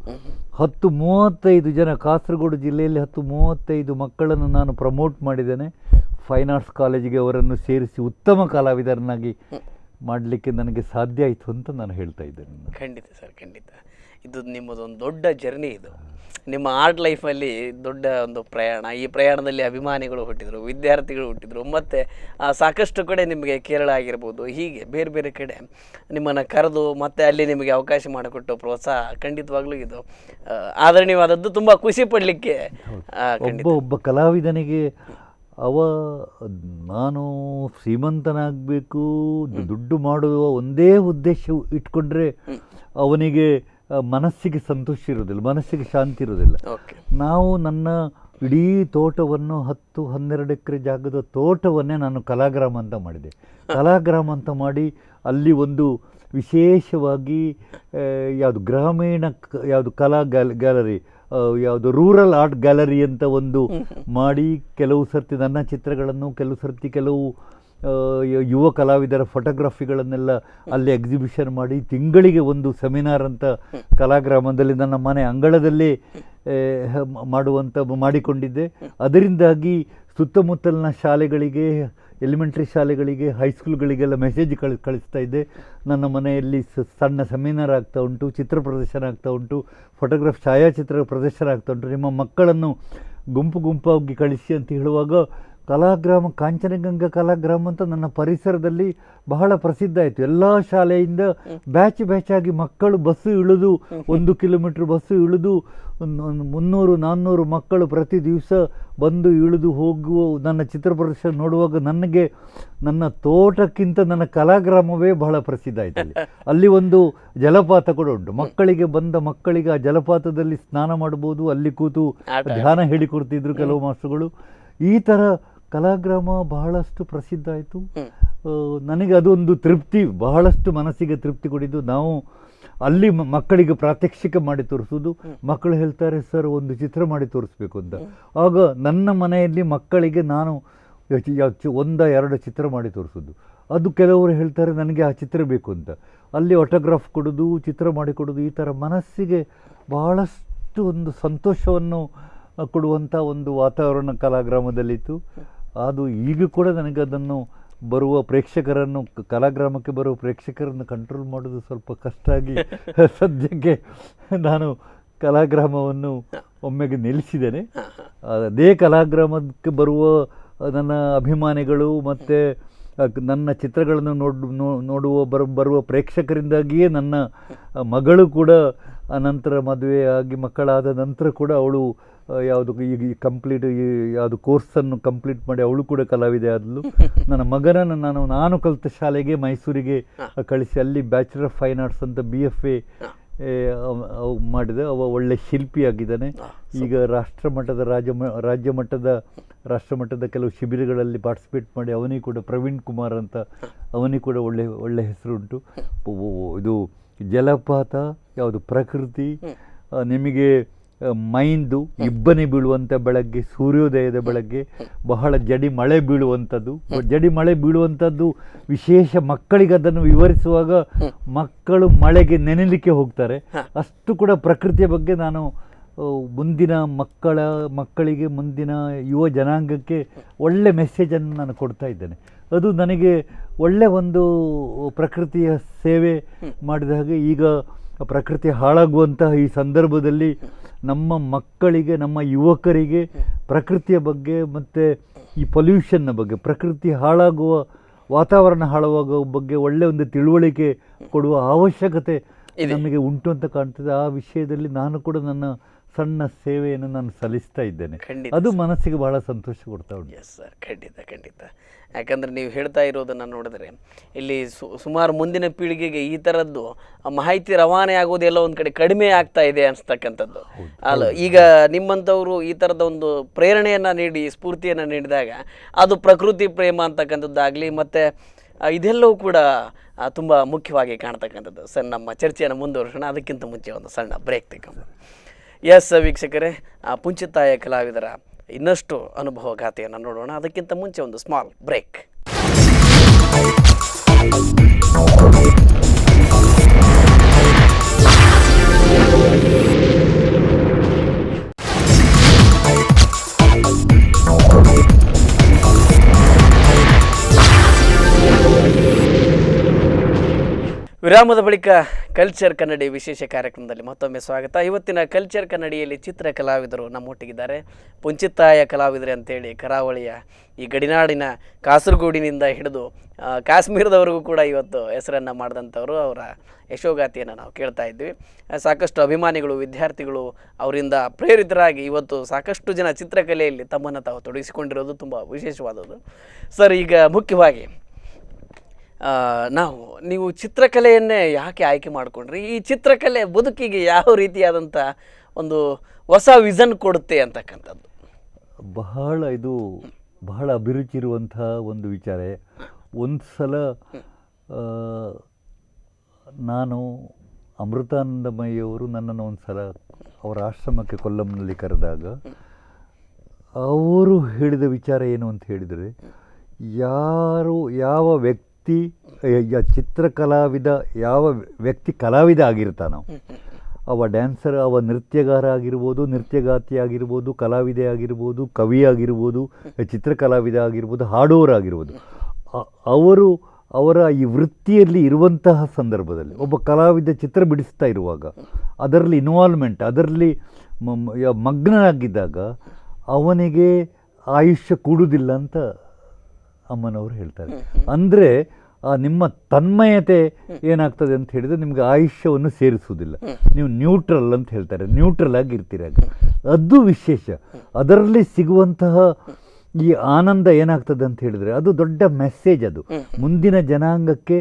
10-35 ಜನ, ಕಾಸರಗೋಡು ಜಿಲ್ಲೆಯಲ್ಲಿ 10-35 ಮಕ್ಕಳನ್ನು ನಾನು ಪ್ರಮೋಟ್ ಮಾಡಿದ್ದೇನೆ. ಫೈನ್ ಆರ್ಟ್ಸ್ ಕಾಲೇಜಿಗೆ ಅವರನ್ನು ಸೇರಿಸಿ ಉತ್ತಮ ಕಲಾವಿದರನ್ನಾಗಿ ಮಾಡಲಿಕ್ಕೆ ನನಗೆ ಸಾಧ್ಯ ಆಯಿತು ಅಂತ ನಾನು ಹೇಳ್ತಾ ಇದ್ದೇನೆ.
ಖಂಡಿತ ಸರ್, ಖಂಡಿತ. ಇದು ನಿಮ್ಮದೊಂದು ದೊಡ್ಡ ಜರ್ನಿ. ಇದು ನಿಮ್ಮ ಆರ್ಟ್ ಲೈಫಲ್ಲಿ ದೊಡ್ಡ ಒಂದು ಪ್ರಯಾಣ. ಈ ಪ್ರಯಾಣದಲ್ಲಿ ಅಭಿಮಾನಿಗಳು ಹುಟ್ಟಿದರು, ವಿದ್ಯಾರ್ಥಿಗಳು ಹುಟ್ಟಿದರು, ಮತ್ತು ಸಾಕಷ್ಟು ಕಡೆ ನಿಮಗೆ ಕೇರಳ ಆಗಿರ್ಬೋದು, ಹೀಗೆ ಬೇರೆ ಬೇರೆ ಕಡೆ ನಿಮ್ಮನ್ನು ಕರೆದು ಮತ್ತು ಅಲ್ಲಿ ನಿಮಗೆ ಅವಕಾಶ ಮಾಡಿಕೊಟ್ಟು ಪ್ರೋತ್ಸಾಹ ಖಂಡಿತವಾಗ್ಲೂ ಇದು ಆದರಣೀಯವಾದದ್ದು. ತುಂಬ ಖುಷಿ ಪಡಲಿಕ್ಕೆ
ಒಬ್ಬ ಕಲಾವಿದನಿಗೆ ನಾನು ಶ್ರೀಮಂತನಾಗಬೇಕು, ದುಡ್ಡು ಮಾಡುವ ಒಂದೇ ಉದ್ದೇಶ ಇಟ್ಕೊಂಡ್ರೆ ಅವನಿಗೆ ಮನಸ್ಸಿಗೆ ಸಂತೋಷ ಇರೋದಿಲ್ಲ, ಮನಸ್ಸಿಗೆ ಶಾಂತಿ ಇರೋದಿಲ್ಲ. ನಾವು ನನ್ನ ಇಡೀ ತೋಟವನ್ನು 10-12 ಎಕರೆ ಜಾಗದ ತೋಟವನ್ನೇ ನಾನು ಕಲಾಗ್ರಾಮ ಅಂತ ಮಾಡಿದೆ. ಕಲಾಗ್ರಾಮ ಅಂತ ಮಾಡಿ ಅಲ್ಲಿ ಒಂದು ವಿಶೇಷವಾಗಿ ಯಾವುದು ಗ್ರಾಮೀಣ ಯಾವುದು ಕಲಾ ಗ್ಯಾಲರಿ, ಯಾವುದು ರೂರಲ್ ಆರ್ಟ್ ಗ್ಯಾಲರಿ ಅಂತ ಒಂದು ಮಾಡಿ, ಕೆಲವು ಸರ್ತಿ ನನ್ನ ಚಿತ್ರಗಳನ್ನು, ಕೆಲವು ಸರ್ತಿ ಕೆಲವು ಯುವ ಕಲಾವಿದರ ಫೋಟೋಗ್ರಫಿಗಳನ್ನೆಲ್ಲ ಅಲ್ಲಿ ಎಕ್ಸಿಬಿಷನ್ ಮಾಡಿ, ತಿಂಗಳಿಗೆ ಒಂದು ಸೆಮಿನಾರ್ ಅಂತ ಕಲಾಗ್ರಾಮದಲ್ಲಿ ನನ್ನ ಮನೆ ಅಂಗಳದಲ್ಲಿ ಮಾಡಿಕೊಂಡಿದ್ದೆ. ಅದರಿಂದಾಗಿ ಸುತ್ತಮುತ್ತಲಿನ ಶಾಲೆಗಳಿಗೆ, ಎಲಿಮೆಂಟ್ರಿ ಶಾಲೆಗಳಿಗೆ, ಹೈಸ್ಕೂಲ್ಗಳಿಗೆಲ್ಲ ಮೆಸೇಜ್ ಕಳಿಸ್ತಾ ಇದ್ದೆ. ನನ್ನ ಮನೆಯಲ್ಲಿ ಸಣ್ಣ ಸೆಮಿನಾರ್ ಆಗ್ತಾ ಉಂಟು, ಚಿತ್ರ ಪ್ರದರ್ಶನ ಆಗ್ತಾ ಉಂಟು, ಛಾಯಾಚಿತ್ರ ಪ್ರದರ್ಶನ ಆಗ್ತಾ ಉಂಟು, ನಿಮ್ಮ ಮಕ್ಕಳನ್ನು ಗುಂಪಾಗಿ ಕಳಿಸಿ ಅಂತ ಹೇಳುವಾಗ ಕಲಾಗ್ರಾಮ, ಕಾಂಚನಗಂಗಾ ಕಲಾಗ್ರಾಮ ಅಂತ ನನ್ನ ಪರಿಸರದಲ್ಲಿ ಬಹಳ ಪ್ರಸಿದ್ಧ ಆಯಿತು. ಎಲ್ಲ ಶಾಲೆಯಿಂದ ಬ್ಯಾಚ್ ಆಗಿ ಮಕ್ಕಳು ಬಸ್ಸು ಇಳಿದು 1 ಕಿಲೋಮೀಟ್ರ್ ಬಸ್ಸು ಇಳಿದು 300-400 ಮಕ್ಕಳು ಪ್ರತಿ ದಿವಸ ಬಂದು ಇಳಿದು ಹೋಗುವ ನನ್ನ ಚಿತ್ರ ಪ್ರದರ್ಶನ ನೋಡುವಾಗ ನನಗೆ ನನ್ನ ತೋಟಕ್ಕಿಂತ ನನ್ನ ಕಲಾಗ್ರಾಮವೇ ಬಹಳ ಪ್ರಸಿದ್ಧ ಆಯಿತು. ಅಲ್ಲಿ ಒಂದು ಜಲಪಾತ ಕೂಡ ಉಂಟು. ಮಕ್ಕಳಿಗೆ ಆ ಜಲಪಾತದಲ್ಲಿ ಸ್ನಾನ ಮಾಡ್ಬೋದು, ಅಲ್ಲಿ ಕೂತು ಧ್ಯಾನ ಹೇಳಿಕೊಡ್ತಿದ್ರು ಕೆಲವು ಮಾಸ್ಟರ್ಗಳು. ಈ ಥರ ಕಲಾಗ್ರಾಮ ಬಹಳಷ್ಟು ಪ್ರಸಿದ್ಧ ಆಯಿತು. ನನಗೆ ಅದೊಂದು ತೃಪ್ತಿ, ಬಹಳಷ್ಟು ಮನಸ್ಸಿಗೆ ತೃಪ್ತಿ ಕೊಡಿದ್ದು. ನಾವು ಅಲ್ಲಿ ಮಕ್ಕಳಿಗೆ ಪ್ರಾತ್ಯಕ್ಷಿಕೆ ಮಾಡಿ ತೋರಿಸೋದು. ಮಕ್ಕಳು ಹೇಳ್ತಾರೆ, ಸರ್ ಒಂದು ಚಿತ್ರ ಮಾಡಿ ತೋರಿಸ್ಬೇಕು ಅಂತ. ಆಗ ನನ್ನ ಮನೆಯಲ್ಲಿ ಮಕ್ಕಳಿಗೆ ನಾನು 1-2 ಚಿತ್ರ ಮಾಡಿ ತೋರಿಸೋದು. ಅದು ಕೆಲವರು ಹೇಳ್ತಾರೆ ನನಗೆ ಆ ಚಿತ್ರ ಬೇಕು ಅಂತ. ಅಲ್ಲಿ ಆಟೋಗ್ರಾಫ್ ಕೊಡೋದು, ಚಿತ್ರ ಮಾಡಿಕೊಡೋದು, ಈ ಥರ ಮನಸ್ಸಿಗೆ ಬಹಳಷ್ಟು ಒಂದು ಸಂತೋಷವನ್ನು ಕೊಡುವಂಥ ಒಂದು ವಾತಾವರಣ ಕಲಾಗ್ರಾಮದಲ್ಲಿತ್ತು. ಅದು ಈಗ ಕೂಡ ನನಗೆ ಅದನ್ನು ಬರುವ ಪ್ರೇಕ್ಷಕರನ್ನು, ಕಲಾಗ್ರಾಮಕ್ಕೆ ಬರುವ ಪ್ರೇಕ್ಷಕರನ್ನು ಕಂಟ್ರೋಲ್ ಮಾಡೋದು ಸ್ವಲ್ಪ ಕಷ್ಟ ಆಗಿ ಸದ್ಯಕ್ಕೆ ನಾನು ಕಲಾಗ್ರಾಮವನ್ನು ಒಮ್ಮೆಗೆ ನಿಲ್ಲಿಸಿದ್ದೇನೆ. ಅದೇ ಕಲಾಗ್ರಾಮಕ್ಕೆ ಬರುವ ನನ್ನ ಅಭಿಮಾನಿಗಳು ಮತ್ತು ನನ್ನ ಚಿತ್ರಗಳನ್ನು ಬರುವ ಪ್ರೇಕ್ಷಕರಿಂದಾಗಿಯೇ ನನ್ನ ಮಗಳು ಕೂಡ ಅನಂತರ ಮದುವೆ ಆಗಿ ಮಕ್ಕಳಾದ ನಂತರ ಕೂಡ ಅವಳು ಯಾವುದು ಯಾವುದು ಕೋರ್ಸನ್ನು ಕಂಪ್ಲೀಟ್ ಮಾಡಿ ಅವಳು ಕೂಡ ಕಲಾವಿದೆ ಆದಳು. ನನ್ನ ಮಗನನ್ನು ನಾನು ಕಲಿತ ಶಾಲೆಗೆ ಮೈಸೂರಿಗೆ ಕಳಿಸಿ ಅಲ್ಲಿ ಬ್ಯಾಚುಲರ್ ಆಫ್ ಫೈನ್ ಆರ್ಟ್ಸ್ ಅಂತ BFA ಮಾಡಿದೆ. ಅವ ಒಳ್ಳೆ ಶಿಲ್ಪಿಯಾಗಿದ್ದಾನೆ. ಈಗ ರಾಷ್ಟ್ರಮಟ್ಟದ ಕೆಲವು ಶಿಬಿರಗಳಲ್ಲಿ ಪಾರ್ಟಿಸಿಪೇಟ್ ಮಾಡಿ ಅವನಿಗೆ ಕೂಡ ಪ್ರವೀಣ್ ಕುಮಾರ್ ಅಂತ ಅವನಿಗೆ ಕೂಡ ಒಳ್ಳೆ ಹೆಸರುಂಟು. ಇದು ಜಲಪಾತ, ಯಾವುದು ಪ್ರಕೃತಿ, ನಿಮಗೆ ಮೈಂದು ಇಬ್ಬನಿ ಬೀಳುವಂಥ ಬೆಳಗ್ಗೆ, ಸೂರ್ಯೋದಯದ ಬೆಳಗ್ಗೆ ಬಹಳ ಜಡಿ ಮಳೆ ಬೀಳುವಂಥದ್ದು ವಿಶೇಷ. ಮಕ್ಕಳಿಗೆ ಅದನ್ನು ವಿವರಿಸುವಾಗ ಮಕ್ಕಳು ಮಳೆಗೆ ನೆನೆಲಿಕ್ಕೆ ಹೋಗ್ತಾರೆ. ಅಷ್ಟು ಕೂಡ ಪ್ರಕೃತಿಯ ಬಗ್ಗೆ ನಾನು ಮುಂದಿನ ಮಕ್ಕಳಿಗೆ, ಮುಂದಿನ ಯುವ ಜನಾಂಗಕ್ಕೆ ಒಳ್ಳೆ ಮೆಸೇಜನ್ನು ನಾನು ಕೊಡ್ತಾ ಇದ್ದೇನೆ. ಅದು ನನಗೆ ಒಳ್ಳೆ ಒಂದು ಪ್ರಕೃತಿಯ ಸೇವೆ ಮಾಡಿದ ಹಾಗೆ. ಈಗ ಪ್ರಕೃತಿ ಹಾಳಾಗುವಂತಹ ಈ ಸಂದರ್ಭದಲ್ಲಿ ನಮ್ಮ ಮಕ್ಕಳಿಗೆ, ನಮ್ಮ ಯುವಕರಿಗೆ ಪ್ರಕೃತಿಯ ಬಗ್ಗೆ ಮತ್ತು ಈ ಪೊಲ್ಯೂಷನ್ನ ಬಗ್ಗೆ, ಪ್ರಕೃತಿ ಹಾಳಾಗುವ ವಾತಾವರಣ ಹಾಳುವಾಗೋ ಬಗ್ಗೆ ಒಳ್ಳೆಯ ಒಂದು ತಿಳುವಳಿಕೆ ಕೊಡುವ ಅವಶ್ಯಕತೆ ನಮಗೆ ಉಂಟು ಅಂತ ಕಾಣ್ತದೆ. ಆ ವಿಷಯದಲ್ಲಿ ನಾನು ಕೂಡ ನನ್ನ ಸಣ್ಣ ಸೇವೆಯನ್ನು ನಾನು ಸಲ್ಲಿಸ್ತಾ ಇದ್ದೇನೆ. ಅದು ಮನಸ್ಸಿಗೆ ಬಹಳ ಸಂತೋಷ ಕೊಡ್ತಾ ಉಂಟು.
ಎಸ್ ಸರ್, ಖಂಡಿತ ಖಂಡಿತ. ಯಾಕಂದರೆ ನೀವು ಹೇಳ್ತಾ ಇರೋದನ್ನು ನೋಡಿದ್ರೆ ಇಲ್ಲಿ ಸುಮಾರು ಮುಂದಿನ ಪೀಳಿಗೆಗೆ ಈ ಥರದ್ದು ಮಾಹಿತಿ ರವಾನೆ ಆಗೋದು ಎಲ್ಲ ಒಂದು ಕಡೆ ಕಡಿಮೆ ಆಗ್ತಾ ಇದೆ ಅನಿಸ್ತಕ್ಕಂಥದ್ದು ಅಲ್ಲ. ಈಗ ನಿಮ್ಮಂಥವರು ಈ ಥರದ ಒಂದು ಪ್ರೇರಣೆಯನ್ನು ನೀಡಿ ಸ್ಫೂರ್ತಿಯನ್ನು ನೀಡಿದಾಗ ಅದು ಪ್ರಕೃತಿ ಪ್ರೇಮ ಅಂತಕ್ಕಂಥದ್ದಾಗಲಿ ಮತ್ತು ಇದೆಲ್ಲವೂ ಕೂಡ ತುಂಬ ಮುಖ್ಯವಾಗಿ ಕಾಣ್ತಕ್ಕಂಥದ್ದು. ಸರ್, ನಮ್ಮ ಚರ್ಚೆಯನ್ನು ಮುಂದುವರಿಸೋಣ. ಅದಕ್ಕಿಂತ ಮುಂಚೆ ಒಂದು ಸಣ್ಣ ಬ್ರೇಕ್ ತೆಗೆದು. ಎಸ್ ವೀಕ್ಷಕರೇ, ಪುಂಚಿತಾಯ ಕಲಾವಿದರ ಇನ್ನಷ್ಟು ಅನುಭವ ಗಾಥೆಯನ್ನು ನೋಡೋಣ. ಅದಕ್ಕಿಂತ ಮುಂಚೆ ಒಂದು ಸ್ಮಾಲ್ ಬ್ರೇಕ್. ವಿರಾಮದ ಬಳಿಕ ಕಲ್ಚರ್ ಕನ್ನಡಿ ವಿಶೇಷ ಕಾರ್ಯಕ್ರಮದಲ್ಲಿ ಮತ್ತೊಮ್ಮೆ ಸ್ವಾಗತ. ಇವತ್ತಿನ ಕಲ್ಚರ್ ಕನ್ನಡಿಯಲ್ಲಿ ಚಿತ್ರ ಕಲಾವಿದರು ನಮ್ಮೊಟ್ಟಿಗಿದ್ದಾರೆ. ಪುಂಚಿತಾಯ ಕಲಾವಿದರೆ ಅಂತೇಳಿ ಕರಾವಳಿಯ ಈ ಗಡಿನಾಡಿನ ಕಾಸರಗೋಡಿನಿಂದ ಹಿಡಿದು ಕಾಶ್ಮೀರದವರೆಗೂ ಕೂಡ ಇವತ್ತು ಹೆಸರನ್ನು ಮಾಡಿದಂಥವರು. ಅವರ ಯಶೋಗಾತಿಯನ್ನು ನಾವು ಕೇಳ್ತಾ ಇದ್ವಿ. ಸಾಕಷ್ಟು ಅಭಿಮಾನಿಗಳು, ವಿದ್ಯಾರ್ಥಿಗಳು ಅವರಿಂದ ಪ್ರೇರಿತರಾಗಿ ಇವತ್ತು ಸಾಕಷ್ಟು ಜನ ಚಿತ್ರಕಲೆಯಲ್ಲಿ ತಮ್ಮನ್ನು ತಾವು ತೊಡಗಿಸಿಕೊಂಡಿರೋದು ತುಂಬ ವಿಶೇಷವಾದದ್ದು. ಸರ್, ಈಗ ಮುಖ್ಯವಾಗಿ ನೀವು ಚಿತ್ರಕಲೆಯನ್ನೇ ಯಾಕೆ ಆಯ್ಕೆ ಮಾಡಿಕೊಂಡ್ರಿ? ಈ ಚಿತ್ರಕಲೆ ಬದುಕಿಗೆ ಯಾವ ರೀತಿಯಾದಂಥ ಒಂದು ಹೊಸ ವಿಷನ್ ಕೊಡುತ್ತೆ ಅಂತಕ್ಕಂಥದ್ದು?
ಬಹಳ ಅಭಿರುಚಿ ಇರುವಂಥ ಒಂದು ವಿಚಾರ. ಒಂದು ಸಲ ನಾನು ಅಮೃತಾನಂದಮಯಿಯವರು ನನ್ನನ್ನು ಒಂದು ಸಲ ಅವರ ಆಶ್ರಮಕ್ಕೆ ಕೊಲ್ಲಂನಲ್ಲಿ ಕರೆದಾಗ ಅವರು ಹೇಳಿದ ವಿಚಾರ ಏನು ಅಂತ ಹೇಳಿದರೆ, ಯಾವ ವ್ಯಕ್ತಿ ಚಿತ್ರಕಲಾವಿದ, ಯಾವ ವ್ಯಕ್ತಿ ಕಲಾವಿದ ಆಗಿರ್ತಾನೋ, ಅವ ಡ್ಯಾನ್ಸರ್, ಅವ ನೃತ್ಯಗಾರ ಆಗಿರ್ಬೋದು, ನೃತ್ಯಗಾತಿ ಆಗಿರ್ಬೋದು, ಕಲಾವಿದೆ ಆಗಿರ್ಬೋದು, ಕವಿ ಆಗಿರ್ಬೋದು, ಚಿತ್ರಕಲಾವಿದ ಆಗಿರ್ಬೋದು, ಹಾಡೋರಾಗಿರ್ಬೋದು, ಅವರ ಈ ವೃತ್ತಿಯಲ್ಲಿ ಇರುವಂತಹ ಸಂದರ್ಭದಲ್ಲಿ ಒಬ್ಬ ಕಲಾವಿದ ಚಿತ್ರ ಬಿಡಿಸ್ತಾ ಇರುವಾಗ ಅದರಲ್ಲಿ ಇನ್ವಾಲ್ವ್ಮೆಂಟ್, ಅದರಲ್ಲಿ ಮಗ್ನನಾಗಿದ್ದಾಗ ಅವನಿಗೆ ಆಯುಷ್ಯ ಕೂಡುವುದಿಲ್ಲ ಅಂತ ಅಮ್ಮನವರು ಹೇಳ್ತಾರೆ. ಅಂದರೆ ನಿಮ್ಮ ತನ್ಮಯತೆ ಏನಾಗ್ತದೆ ಅಂತ ಹೇಳಿದರೆ ನಿಮಗೆ ಆಯುಷ್ಯವನ್ನು ಸೇರಿಸುವುದಿಲ್ಲ. ನೀವು ನ್ಯೂಟ್ರಲ್ ಅಂತ ಹೇಳ್ತಾರೆ, ನ್ಯೂಟ್ರಲ್ ಆಗಿರ್ತೀರಾಗ. ಅದು ವಿಶೇಷ. ಅದರಲ್ಲಿ ಸಿಗುವಂತಹ ಈ ಆನಂದ ಏನಾಗ್ತದೆ ಅಂತ ಹೇಳಿದರೆ ಅದು ದೊಡ್ಡ ಮೆಸೇಜ್. ಅದು ಮುಂದಿನ ಜನಾಂಗಕ್ಕೆ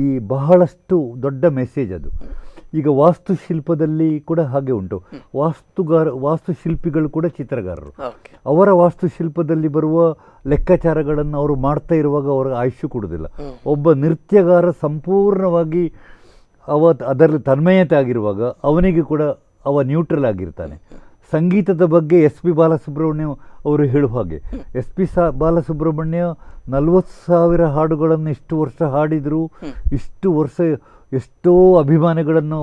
ಈ ಬಹಳಷ್ಟು ದೊಡ್ಡ ಮೆಸೇಜ್ ಅದು. ಈಗ ವಾಸ್ತುಶಿಲ್ಪದಲ್ಲಿ ಕೂಡ ಹಾಗೆ ಉಂಟು. ವಾಸ್ತುಶಿಲ್ಪಿಗಳು ಕೂಡ ಚಿತ್ರಗಾರರು. ಅವರ ವಾಸ್ತುಶಿಲ್ಪದಲ್ಲಿ ಬರುವ ಲೆಕ್ಕಾಚಾರಗಳನ್ನು ಅವರು ಮಾಡ್ತಾ ಇರುವಾಗ ಅವರ ಆಯುಷ್ಯ ಕೊಡುವುದಿಲ್ಲ. ಒಬ್ಬ ನೃತ್ಯಗಾರ ಸಂಪೂರ್ಣವಾಗಿ ಅದರಲ್ಲಿ ತನ್ಮಯತೆ ಆಗಿರುವಾಗ ಅವನಿಗೆ ಕೂಡ ಅವ ನ್ಯೂಟ್ರಲ್ ಆಗಿರ್ತಾನೆ. ಸಂಗೀತದ ಬಗ್ಗೆ ಎಸ್ ಪಿ ಬಾಲಸುಬ್ರಹ್ಮಣ್ಯ ಅವರು ಹೇಳುವ ಹಾಗೆ, ಎಸ್ ಪಿ ಬಾಲಸುಬ್ರಹ್ಮಣ್ಯ 40,000 ಹಾಡುಗಳನ್ನು ಇಷ್ಟು ವರ್ಷ ಹಾಡಿದರು. ಇಷ್ಟು ವರ್ಷ ಎಷ್ಟೋ ಅಭಿಮಾನಿಗಳನ್ನು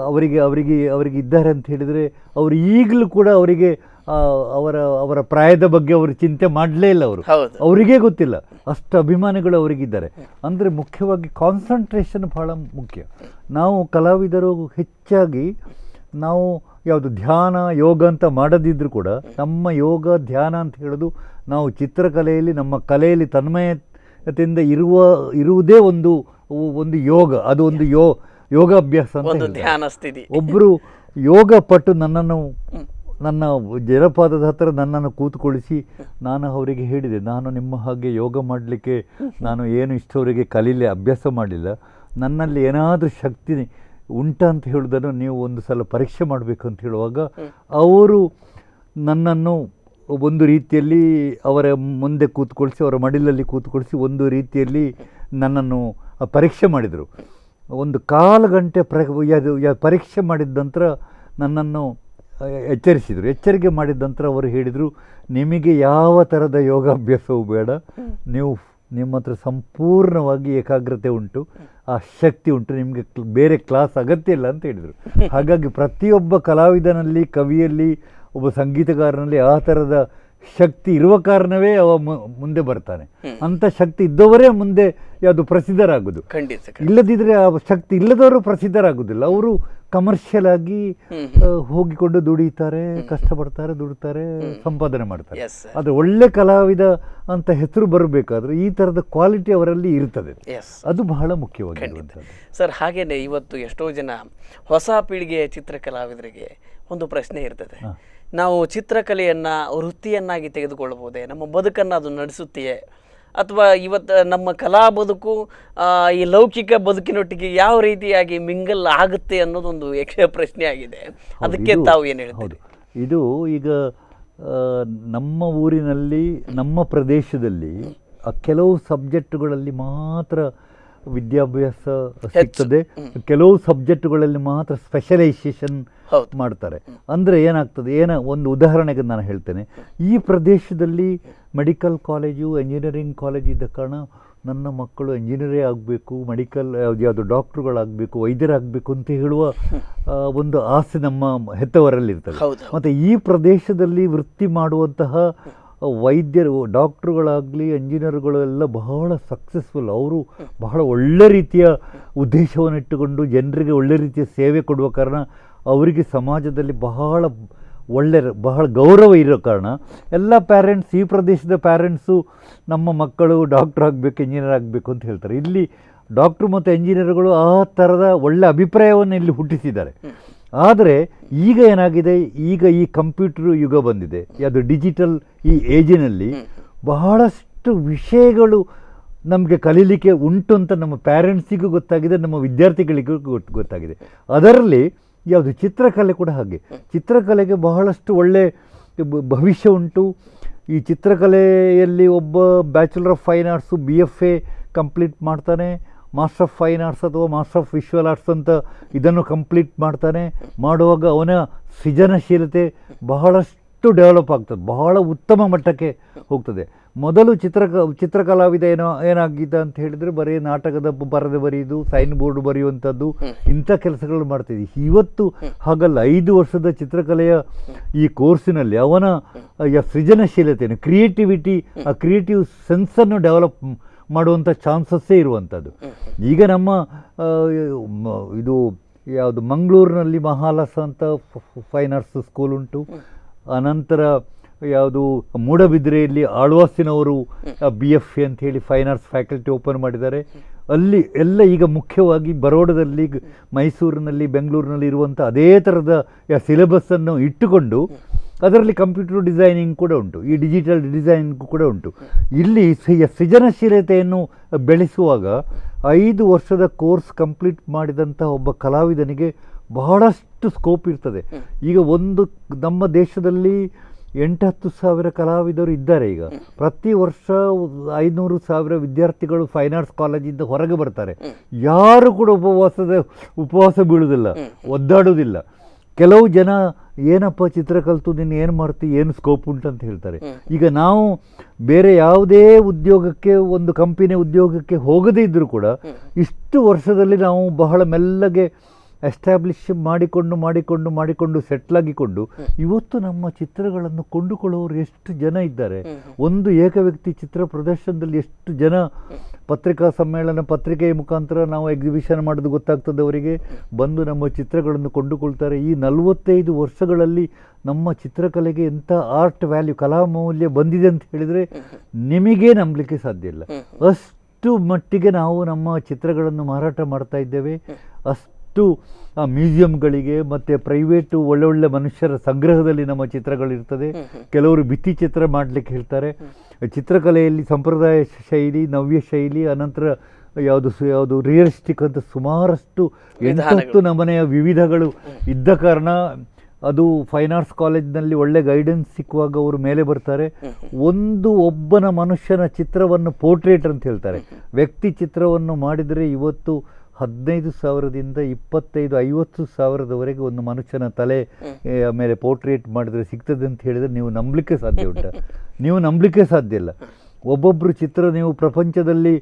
ಅವರಿಗೆ ಇದ್ದಾರೆ ಅಂತ ಹೇಳಿದರೆ, ಅವರು ಈಗಲೂ ಕೂಡ ಅವರಿಗೆ ಅವರ ಪ್ರಾಯದ ಬಗ್ಗೆ ಅವರು ಚಿಂತೆ ಮಾಡಲೇ ಇಲ್ಲ. ಅವರಿಗೇ ಗೊತ್ತಿಲ್ಲ, ಅಷ್ಟು ಅಭಿಮಾನಿಗಳು ಅವರಿಗಿದ್ದಾರೆ. ಅಂದರೆ ಮುಖ್ಯವಾಗಿ ಕಾನ್ಸಂಟ್ರೇಷನ್ ಬಹಳ ಮುಖ್ಯ. ನಾವು ಕಲಾವಿದರು ಹೆಚ್ಚಾಗಿ ನಾವು ಯಾವುದು ಧ್ಯಾನ, ಯೋಗ ಅಂತ ಮಾಡದಿದ್ದರೂ ಕೂಡ ನಮ್ಮ ಯೋಗ, ಧ್ಯಾನ ಅಂತ ಹೇಳೋದು ನಾವು ಚಿತ್ರಕಲೆಯಲ್ಲಿ, ನಮ್ಮ ಕಲೆಯಲ್ಲಿ ತನ್ಮಯತೆಯಿಂದ ಇರುವುದೇ ಒಂದು ಯೋಗ. ಅದು ಒಂದು ಯೋಗಾಭ್ಯಾಸ ಅಂತ
ಧ್ಯಾನ ಸ್ಥಿತಿ.
ಒಬ್ಬರು ಯೋಗ ಪಟ್ಟು ನನ್ನ ಜನಪಾದದ ಹತ್ತಿರ ನನ್ನನ್ನು ಕೂತ್ಕೊಳಿಸಿ ನಾನು ಅವರಿಗೆ ಹೇಳಿದೆ, ನಾನು ನಿಮ್ಮ ಹಾಗೆ ಯೋಗ ಮಾಡಲಿಕ್ಕೆ ನಾನು ಏನು ಇಷ್ಟವರೆಗೆ ಕಲೀಲಿ ಅಭ್ಯಾಸ ಮಾಡಲಿಲ್ಲ. ನನ್ನಲ್ಲಿ ಏನಾದರೂ ಶಕ್ತಿ ಉಂಟ ಅಂತ ಹೇಳೋದನ್ನು ನೀವು ಒಂದು ಸಲ ಪರೀಕ್ಷೆ ಮಾಡಬೇಕು ಅಂತ ಹೇಳುವಾಗ ಅವರು ನನ್ನನ್ನು ಒಂದು ರೀತಿಯಲ್ಲಿ ಅವರ ಮುಂದೆ ಕೂತ್ಕೊಳಿಸಿ, ಅವರ ಮಡಿಲಲ್ಲಿ ಕೂತ್ಕೊಳಿಸಿ ಒಂದು ರೀತಿಯಲ್ಲಿ ನನ್ನನ್ನು ಪರೀಕ್ಷೆ ಮಾಡಿದರು. ಒಂದು 1/4 ಗಂಟೆ ಪರೀಕ್ಷೆ ಮಾಡಿದ ನಂತರ ನನ್ನನ್ನು ಎಚ್ಚರಿಸಿದರು. ಎಚ್ಚರಿಕೆ ಮಾಡಿದ ನಂತರ ಅವರು ಹೇಳಿದರು, ನಿಮಗೆ ಯಾವ ಥರದ ಯೋಗಾಭ್ಯಾಸವೂ ಬೇಡ, ನಿಮ್ಮ ಹತ್ರ ಸಂಪೂರ್ಣವಾಗಿ ಏಕಾಗ್ರತೆ ಉಂಟು, ಆ ಶಕ್ತಿ ಉಂಟು, ನಿಮಗೆ ಬೇರೆ ಕ್ಲಾಸ್ ಅಗತ್ಯ ಇಲ್ಲ ಅಂತ ಹೇಳಿದರು. ಹಾಗಾಗಿ ಪ್ರತಿಯೊಬ್ಬ ಕಲಾವಿದನಲ್ಲಿ, ಕವಿಯಲ್ಲಿ, ಒಬ್ಬ ಸಂಗೀತಗಾರನಲ್ಲಿ ಆ ಥರದ ಶಕ್ತಿ ಇರುವ ಕಾರಣವೇ ಅವ ಮುಂದೆ ಬರ್ತಾನೆ. ಅಂಥ ಶಕ್ತಿ ಇದ್ದವರೇ ಮುಂದೆ ಯಾವುದು ಪ್ರಸಿದ್ಧರಾಗೋದು. ಇಲ್ಲದಿದ್ದರೆ ಆ ಶಕ್ತಿ ಇಲ್ಲದವರು ಪ್ರಸಿದ್ಧರಾಗೋದಿಲ್ಲ. ಅವರು ಕಮರ್ಷಿಯಲ್ ಆಗಿ ಹೋಗಿಕೊಂಡು ದುಡಿತಾರೆ, ಕಷ್ಟಪಡ್ತಾರೆ, ದುಡಿತಾರೆ, ಸಂಪಾದನೆ ಮಾಡ್ತಾರೆ.
Yes sir.
ಆದರೆ ಒಳ್ಳೆ ಕಲಾವಿದ ಅಂತ ಹೆಸರು ಬರಬೇಕಾದ್ರೆ ಈ ಥರದ ಕ್ವಾಲಿಟಿ ಅವರಲ್ಲಿ ಇರ್ತದೆ.
ಎಸ್
ಅದು ಬಹಳ ಮುಖ್ಯವಾಗಿರುವಂಥದ್ದು.
ಸರ್. ಹಾಗೇನೆ ಇವತ್ತು ಎಷ್ಟೋ ಜನ ಹೊಸ ಪೀಳಿಗೆಯ ಚಿತ್ರಕಲಾವಿದರಿಗೆ ಒಂದು ಪ್ರಶ್ನೆ ಇರ್ತದೆ, ನಾವು ಚಿತ್ರಕಲೆಯನ್ನು ವೃತ್ತಿಯನ್ನಾಗಿ ತೆಗೆದುಕೊಳ್ಳಬಹುದೇ, ನಮ್ಮ ಬದುಕನ್ನು ಅದು ನಡೆಸುತ್ತೆಯೇ, ಅಥವಾ ಇವತ್ತು ನಮ್ಮ ಕಲಾ ಬದುಕು ಈ ಲೌಕಿಕ ಬದುಕಿನೊಟ್ಟಿಗೆ ಯಾವ ರೀತಿಯಾಗಿ ಮಿಂಗಲ್ ಆಗುತ್ತೆ ಅನ್ನೋದೊಂದು ಯಕ್ಷ ಪ್ರಶ್ನೆ ಆಗಿದೆ. ಅದಕ್ಕೆ ತಾವು ಏನು ಹೇಳ್ತೀರಿ?
ಇದು ಈಗ ನಮ್ಮ ಊರಿನಲ್ಲಿ, ನಮ್ಮ ಪ್ರದೇಶದಲ್ಲಿ ಕೆಲವು ಸಬ್ಜೆಕ್ಟುಗಳಲ್ಲಿ ಮಾತ್ರ ವಿದ್ಯಾಭ್ಯಾಸ ಸಿಗ್ತದೆ, ಕೆಲವು ಸಬ್ಜೆಕ್ಟುಗಳಲ್ಲಿ ಮಾತ್ರ ಸ್ಪೆಷಲೈಸೇಷನ್ ಮಾಡ್ತಾರೆ. ಅಂದರೆ ಏನಾಗ್ತದೆ, ಒಂದು ಉದಾಹರಣೆಗೆ ನಾನು ಹೇಳ್ತೇನೆ. ಈ ಪ್ರದೇಶದಲ್ಲಿ ಮೆಡಿಕಲ್ ಕಾಲೇಜು, ಎಂಜಿನಿಯರಿಂಗ್ ಕಾಲೇಜ್ ಇದ್ದ ಕಾರಣ ನನ್ನ ಮಕ್ಕಳು ಎಂಜಿನಿಯರೇ ಆಗಬೇಕು, ಮೆಡಿಕಲ್ ಯಾವುದು ಡಾಕ್ಟ್ರುಗಳಾಗಬೇಕು, ವೈದ್ಯರಾಗಬೇಕು ಅಂತ ಹೇಳುವ ಒಂದು ಆಸೆ ನಮ್ಮ ಹೆತ್ತವರಲ್ಲಿರ್ತದೆ. ಮತ್ತು ಈ ಪ್ರದೇಶದಲ್ಲಿ ವೃತ್ತಿ ಮಾಡುವಂತಹ ವೈದ್ಯರು, ಡಾಕ್ಟ್ರುಗಳಾಗಲಿ, ಎಂಜಿನಿಯರ್ಗಳು ಎಲ್ಲ ಬಹಳ ಸಕ್ಸಸ್ಫುಲ್. ಅವರು ಬಹಳ ಒಳ್ಳೆ ರೀತಿಯ ಉದ್ದೇಶವನ್ನಿಟ್ಟುಕೊಂಡು ಜನರಿಗೆ ಒಳ್ಳೆ ರೀತಿಯ ಸೇವೆ ಕೊಡುವ ಕಾರಣ ಅವರಿಗೆ ಸಮಾಜದಲ್ಲಿ ಬಹಳ ಗೌರವ ಇರೋ ಕಾರಣ ಎಲ್ಲ ಪ್ಯಾರೆಂಟ್ಸ್, ಈ ಪ್ರದೇಶದ ಪ್ಯಾರೆಂಟ್ಸು ನಮ್ಮ ಮಕ್ಕಳು ಡಾಕ್ಟ್ರ್ ಆಗಬೇಕು, ಇಂಜಿನಿಯರ್ ಆಗಬೇಕು ಅಂತ ಹೇಳ್ತಾರೆ. ಇಲ್ಲಿ ಡಾಕ್ಟ್ರು ಮತ್ತು ಎಂಜಿನಿಯರ್ಗಳು ಆ ಥರದ ಒಳ್ಳೆ ಅಭಿಪ್ರಾಯವನ್ನು ಇಲ್ಲಿ ಹುಟ್ಟಿಸಿದ್ದಾರೆ. ಆದರೆ ಈಗ ಏನಾಗಿದೆ, ಈಗ ಈ ಕಂಪ್ಯೂಟರ್ ಯುಗ ಬಂದಿದೆ, ಅದು ಡಿಜಿಟಲ್ ಈ ಏಜಿನಲ್ಲಿ ಬಹಳಷ್ಟು ವಿಷಯಗಳು ನಮಗೆ ಕಲೀಲಿಕ್ಕೆ ಉಂಟು ಅಂತ ನಮ್ಮ ಪ್ಯಾರೆಂಟ್ಸಿಗೂ ಗೊತ್ತಾಗಿದೆ, ನಮ್ಮ ವಿದ್ಯಾರ್ಥಿಗಳಿಗೂ ಗೊತ್ತಾಗಿದೆ. ಅದರಲ್ಲಿ ಯಾವುದು ಚಿತ್ರಕಲೆ ಕೂಡ ಹಾಗೆ. ಚಿತ್ರಕಲೆಗೆ ಬಹಳಷ್ಟು ಒಳ್ಳೆ ಭವಿಷ್ಯ ಉಂಟು. ಈ ಚಿತ್ರಕಲೆಯಲ್ಲಿ ಒಬ್ಬ bachelor of fine arts BFA complete ಮಾಡ್ತಾನೆ, ಮಾಸ್ಟರ್ ಆಫ್ ಫೈನ್ ಆರ್ಟ್ಸ್ ಅಥವಾ ಮಾಸ್ಟರ್ ಆಫ್ ವಿಶ್ವಲ್ ಆರ್ಟ್ಸ್ ಅಂತ ಇದನ್ನು ಕಂಪ್ಲೀಟ್ ಮಾಡ್ತಾನೆ. ಮಾಡುವಾಗ ಅವನ ಸೃಜನಶೀಲತೆ ಬಹಳಷ್ಟು ಡೆವಲಪ್ ಆಗ್ತದೆ, ಬಹಳ ಉತ್ತಮ ಮಟ್ಟಕ್ಕೆ ಹೋಗ್ತದೆ. ಮೊದಲು ಚಿತ್ರಕಲಾವಿದ ಏನಾಗಿದ್ದ ಅಂತ ಹೇಳಿದರೆ ಬರೀ ನಾಟಕದ ಬರೆದು ಬರೆಯುವುದು, ಸೈನ್ ಬೋರ್ಡ್ ಬರೆಯುವಂಥದ್ದು, ಇಂಥ ಕೆಲಸಗಳು ಮಾಡ್ತಿದ್ವಿ. ಇವತ್ತು ಹಾಗಲ್ಲ. 5 ವರ್ಷದ ಚಿತ್ರಕಲೆಯ ಈ ಕೋರ್ಸಿನಲ್ಲಿ ಅವನ ಸೃಜನಶೀಲತೆಯನ್ನು, ಆ ಕ್ರಿಯೇಟಿವ್ ಸೆನ್ಸನ್ನು ಡೆವಲಪ್ ಮಾಡುವಂಥ ಚಾನ್ಸಸ್ಸೇ ಇರುವಂಥದ್ದು. ಈಗ ನಮ್ಮ ಇದು ಯಾವುದು ಮಂಗಳೂರಿನಲ್ಲಿ ಮಹಾಲಸ ಅಂತ ಫೈನ್ ಆರ್ಟ್ಸ್ ಸ್ಕೂಲ್ ಉಂಟು. ಅನಂತರ ಯಾವುದು ಮೂಡಬಿದ್ರೆಯಲ್ಲಿ ಆಳ್ವಾಸಿನವರು BFA ಅಂತ ಹೇಳಿ ಫೈನ್ ಆರ್ಟ್ಸ್ ಫ್ಯಾಕಲ್ಟಿ ಓಪನ್ ಮಾಡಿದ್ದಾರೆ. ಅಲ್ಲಿ ಎಲ್ಲ ಈಗ ಮುಖ್ಯವಾಗಿ ಬರೋಡದಲ್ಲಿ, ಮೈಸೂರಿನಲ್ಲಿ, ಬೆಂಗಳೂರಿನಲ್ಲಿ ಇರುವಂಥ ಅದೇ ಥರದ ಸಿಲೆಬಸ್ಸನ್ನು ಇಟ್ಟುಕೊಂಡು ಅದರಲ್ಲಿ ಕಂಪ್ಯೂಟರ್ ಡಿಸೈನಿಂಗ್ ಕೂಡ ಉಂಟು, ಈ ಡಿಜಿಟಲ್ ಡಿಸೈನಿಂಗ್ ಕೂಡ ಉಂಟು. ಇಲ್ಲಿ ಸೃಜನಶೀಲತೆಯನ್ನು ಬೆಳೆಸುವಾಗ 5 ವರ್ಷದ ಕೋರ್ಸ್ ಕಂಪ್ಲೀಟ್ ಮಾಡಿದಂಥ ಒಬ್ಬ ಕಲಾವಿದನಿಗೆ ಬಹಳಷ್ಟು ಸ್ಕೋಪ್ ಇರ್ತದೆ. ಈಗ ನಮ್ಮ ದೇಶದಲ್ಲಿ 8-10 ಸಾವಿರ ಕಲಾವಿದರು ಇದ್ದಾರೆ. ಈಗ ಪ್ರತಿ ವರ್ಷ 500,000 ವಿದ್ಯಾರ್ಥಿಗಳು ಫೈನ್ ಆರ್ಟ್ಸ್ ಕಾಲೇಜಿಂದ ಹೊರಗೆ ಬರ್ತಾರೆ. ಯಾರು ಕೂಡ ಉಪವಾಸ ಬೀಳುವುದಿಲ್ಲ, ಒದ್ದಾಡೋದಿಲ್ಲ. ಕೆಲವು ಜನ ಏನಪ್ಪ ಚಿತ್ರ ಕಲಿತು ನೀನು ಏನು ಮಾಡ್ತೀವಿ, ಏನು ಸ್ಕೋಪ್ ಉಂಟು ಅಂತ ಹೇಳ್ತಾರೆ. ಈಗ ನಾವು ಬೇರೆ ಯಾವುದೇ ಉದ್ಯೋಗಕ್ಕೆ, ಒಂದು ಕಂಪನಿ ಉದ್ಯೋಗಕ್ಕೆ ಹೋಗದೇ ಇದ್ದರೂ ಕೂಡ ಇಷ್ಟು ವರ್ಷದಲ್ಲಿ ನಾವು ಬಹಳ ಮೆಲ್ಲಗೆ ಎಸ್ಟಾಬ್ಲಿಷ್ ಮಾಡಿಕೊಂಡು ಸೆಟ್ಲಾಗಿಕೊಂಡು ಇವತ್ತು ನಮ್ಮ ಚಿತ್ರಗಳನ್ನು ಕೊಂಡುಕೊಳ್ಳುವವರು ಎಷ್ಟು ಜನ ಇದ್ದಾರೆ. ಒಂದು ಏಕವ್ಯಕ್ತಿ ಚಿತ್ರ ಪ್ರದರ್ಶನದಲ್ಲಿ ಎಷ್ಟು ಜನ ಪತ್ರಿಕಾ ಸಮ್ಮೇಳನ, ಪತ್ರಿಕೆಯ ಮುಖಾಂತರ ನಾವು ಎಕ್ಸಿಬಿಷನ್ ಮಾಡೋದು ಗೊತ್ತಾಗ್ತದೆ, ಅವರಿಗೆ ಬಂದು ನಮ್ಮ ಚಿತ್ರಗಳನ್ನು ಕೊಂಡುಕೊಳ್ತಾರೆ. ಈ 45 ವರ್ಷಗಳಲ್ಲಿ ನಮ್ಮ ಚಿತ್ರಕಲೆಗೆ ಎಂಥ ಆರ್ಟ್ ವ್ಯಾಲ್ಯೂ, ಕಲಾ ಮೌಲ್ಯ ಬಂದಿದೆ ಅಂತ ಹೇಳಿದರೆ ನಿಮಗೇ ನಂಬಲಿಕ್ಕೆ ಸಾಧ್ಯ ಇಲ್ಲ. ಅಷ್ಟು ಮಟ್ಟಿಗೆ ನಾವು ನಮ್ಮ ಚಿತ್ರಗಳನ್ನು ಮಾರಾಟ ಮಾಡ್ತಾ ಇದ್ದೇವೆ. ಮ್ಯೂಸಿಯಂಗಳಿಗೆ ಮತ್ತು ಪ್ರೈವೇಟು ಒಳ್ಳೊಳ್ಳೆ ಮನುಷ್ಯರ ಸಂಗ್ರಹದಲ್ಲಿ ನಮ್ಮ ಚಿತ್ರಗಳಿರ್ತದೆ. ಕೆಲವರು ಭಿತ್ತಿ ಚಿತ್ರ ಮಾಡಲಿಕ್ಕೆ ಹೇಳ್ತಾರೆ. ಚಿತ್ರಕಲೆಯಲ್ಲಿ ಸಂಪ್ರದಾಯ ಶೈಲಿ, ನವ್ಯ ಶೈಲಿ, ಅನಂತರ ಯಾವುದು ರಿಯಲಿಸ್ಟಿಕ್ ಅಂತ ಸುಮಾರಷ್ಟು 8 ನಮನೆಯ ವಿವಿಧಗಳು ಇದ್ದ ಕಾರಣ ಅದು ಫೈನ್ ಆರ್ಟ್ಸ್ ಕಾಲೇಜ್ನಲ್ಲಿ ಒಳ್ಳೆ ಗೈಡೆನ್ಸ್ ಸಿಕ್ಕುವಾಗ ಅವರು ಮೇಲೆ ಬರ್ತಾರೆ. ಒಬ್ಬನ ಮನುಷ್ಯನ ಚಿತ್ರವನ್ನು ಪೋರ್ಟ್ರೇಟ್ ಅಂತ ಹೇಳ್ತಾರೆ. ವ್ಯಕ್ತಿ ಚಿತ್ರವನ್ನು ಮಾಡಿದರೆ ಇವತ್ತು 15,000ದಿಂದ 25-50,000ದವರೆಗೆ ಒಂದು ಮನುಷ್ಯನ ತಲೆ ಮೇಲೆ ಪೋರ್ಟ್ರೇಟ್ ಮಾಡಿದರೆ ಸಿಗ್ತದೆ ಅಂತ ಹೇಳಿದರೆ ನೀವು ನಂಬಲಿಕ್ಕೆ ಸಾಧ್ಯ ಉಂಟಾ? ನೀವು ನಂಬಲಿಕ್ಕೆ ಸಾಧ್ಯ ಇಲ್ಲ. ಒಬ್ಬೊಬ್ಬರು ಚಿತ್ರ ನೀವು ಪ್ರಪಂಚದಲ್ಲಿ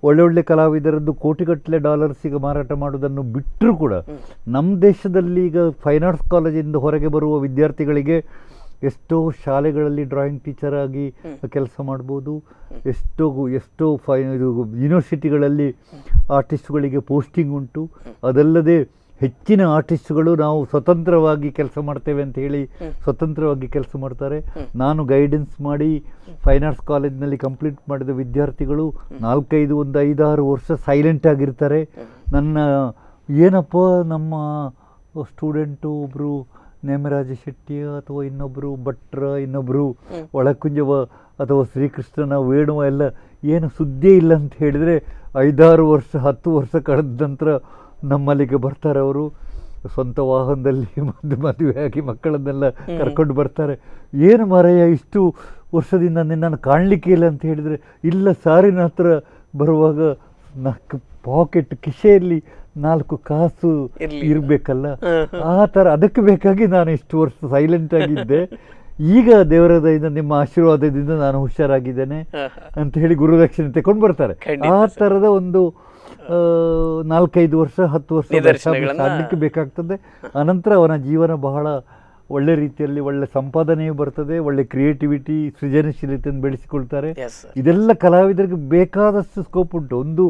ಒಳ್ಳೊಳ್ಳೆ ಕಲಾವಿದರದ್ದು ಕೋಟಿಗಟ್ಟಲೆ ಡಾಲರ್ಸಿಗೆ ಮಾರಾಟ ಮಾಡೋದನ್ನು ಬಿಟ್ಟರೂ ಕೂಡ ನಮ್ಮ ದೇಶದಲ್ಲಿ ಈಗ ಫೈನ್ ಆರ್ಟ್ಸ್ ಕಾಲೇಜಿಂದ ಹೊರಗೆ ಬರುವ ವಿದ್ಯಾರ್ಥಿಗಳಿಗೆ ಎಷ್ಟೋ ಶಾಲೆಗಳಲ್ಲಿ ಡ್ರಾಯಿಂಗ್ ಟೀಚರ್ ಆಗಿ ಕೆಲಸ ಮಾಡ್ಬೋದು. ಎಷ್ಟೋ ಯೂನಿವರ್ಸಿಟಿಗಳಲ್ಲಿ ಆರ್ಟಿಸ್ಟ್ಗಳಿಗೆ ಪೋಸ್ಟಿಂಗ್ ಉಂಟು. ಅದಲ್ಲದೆ ಹೆಚ್ಚಿನ ಆರ್ಟಿಸ್ಟ್ಗಳು ನಾವು ಸ್ವತಂತ್ರವಾಗಿ ಕೆಲಸ ಮಾಡ್ತೇವೆ ಅಂತ ಹೇಳಿ ಸ್ವತಂತ್ರವಾಗಿ ಕೆಲಸ ಮಾಡ್ತಾರೆ. ನಾನು ಗೈಡೆನ್ಸ್ ಮಾಡಿ ಫೈನ್ ಆರ್ಟ್ಸ್ ಕಾಲೇಜ್ನಲ್ಲಿ ಕಂಪ್ಲೀಟ್ ಮಾಡಿದ ವಿದ್ಯಾರ್ಥಿಗಳು 5-6 ವರ್ಷ ಸೈಲೆಂಟ್ ಆಗಿರ್ತಾರೆ. ನನ್ನ ಏನಪ್ಪ ನಮ್ಮ ಸ್ಟೂಡೆಂಟು ಒಬ್ಬರು ನೇಮರಾಜ ಶೆಟ್ಟಿ ಅಥವಾ ಇನ್ನೊಬ್ಬರು ಭಟ್ರ, ಇನ್ನೊಬ್ಬರು ಒಳಕುಂಜವ ಅಥವಾ ಶ್ರೀಕೃಷ್ಣನ ವೇಣುವ ಎಲ್ಲ ಏನು ಸುದ್ದಿಯೇ ಇಲ್ಲ ಅಂತ ಹೇಳಿದರೆ 5-6 ವರ್ಷ 10 ವರ್ಷ ಕಳೆದ ನಂತರ ನಮ್ಮಲ್ಲಿಗೆ ಬರ್ತಾರೆ. ಅವರು ಸ್ವಂತ ವಾಹನದಲ್ಲಿ ಮದುವೆಯಾಗಿ ಮಕ್ಕಳನ್ನೆಲ್ಲ ಕರ್ಕೊಂಡು ಬರ್ತಾರೆ. ಏನು ಮಾರಾಯ ಇಷ್ಟು ವರ್ಷದಿಂದ ನಿನ್ನನ್ನು ಕಾಣಲಿಕ್ಕೆ ಇಲ್ಲ ಅಂತ ಹೇಳಿದರೆ, ಇಲ್ಲ ಸಾರಿನ ಹತ್ರ ಬರುವಾಗ ಪಾಕೆಟ್ ಕಿಸೆಯಲ್ಲಿ 4 ಕಾಸು ಇರಬೇಕಲ್ಲ, ಆ ಥರ ಅದಕ್ಕೆ ಬೇಕಾಗಿ ನಾನು ಇಷ್ಟು ವರ್ಷ ಸೈಲೆಂಟ್ ಆಗಿದ್ದೆ. ಈಗ ದೇವರ ದಯದಿಂದ ನಿಮ್ಮ ಆಶೀರ್ವಾದದಿಂದ ನಾನು ಹುಷಾರಾಗಿದ್ದೇನೆ ಅಂತ ಹೇಳಿ ಗುರುದಕ್ಷಿಣೆ ತಗೊಂಡು ಬರ್ತಾರೆ. ಆ ಥರದ ಒಂದು 4-5 ವರ್ಷ 10 ವರ್ಷ ಸಾಧಲಿಕ್ಕೆ ಬೇಕಾಗ್ತದೆ. ಅನಂತರ ಅವನ ಜೀವನ ಬಹಳ ಒಳ್ಳೆ ರೀತಿಯಲ್ಲಿ ಒಳ್ಳೆ ಸಂಪಾದನೆಯೂ ಬರ್ತದೆ, ಒಳ್ಳೆ ಕ್ರಿಯೇಟಿವಿಟಿ ಸೃಜನಶೀಲತೆಯನ್ನು ಬೆಳೆಸಿಕೊಳ್ತಾರೆ. ಇದೆಲ್ಲ ಕಲಾವಿದರಿಗೆ ಬೇಕಾದಷ್ಟು ಸ್ಕೋಪ್ ಉಂಟು.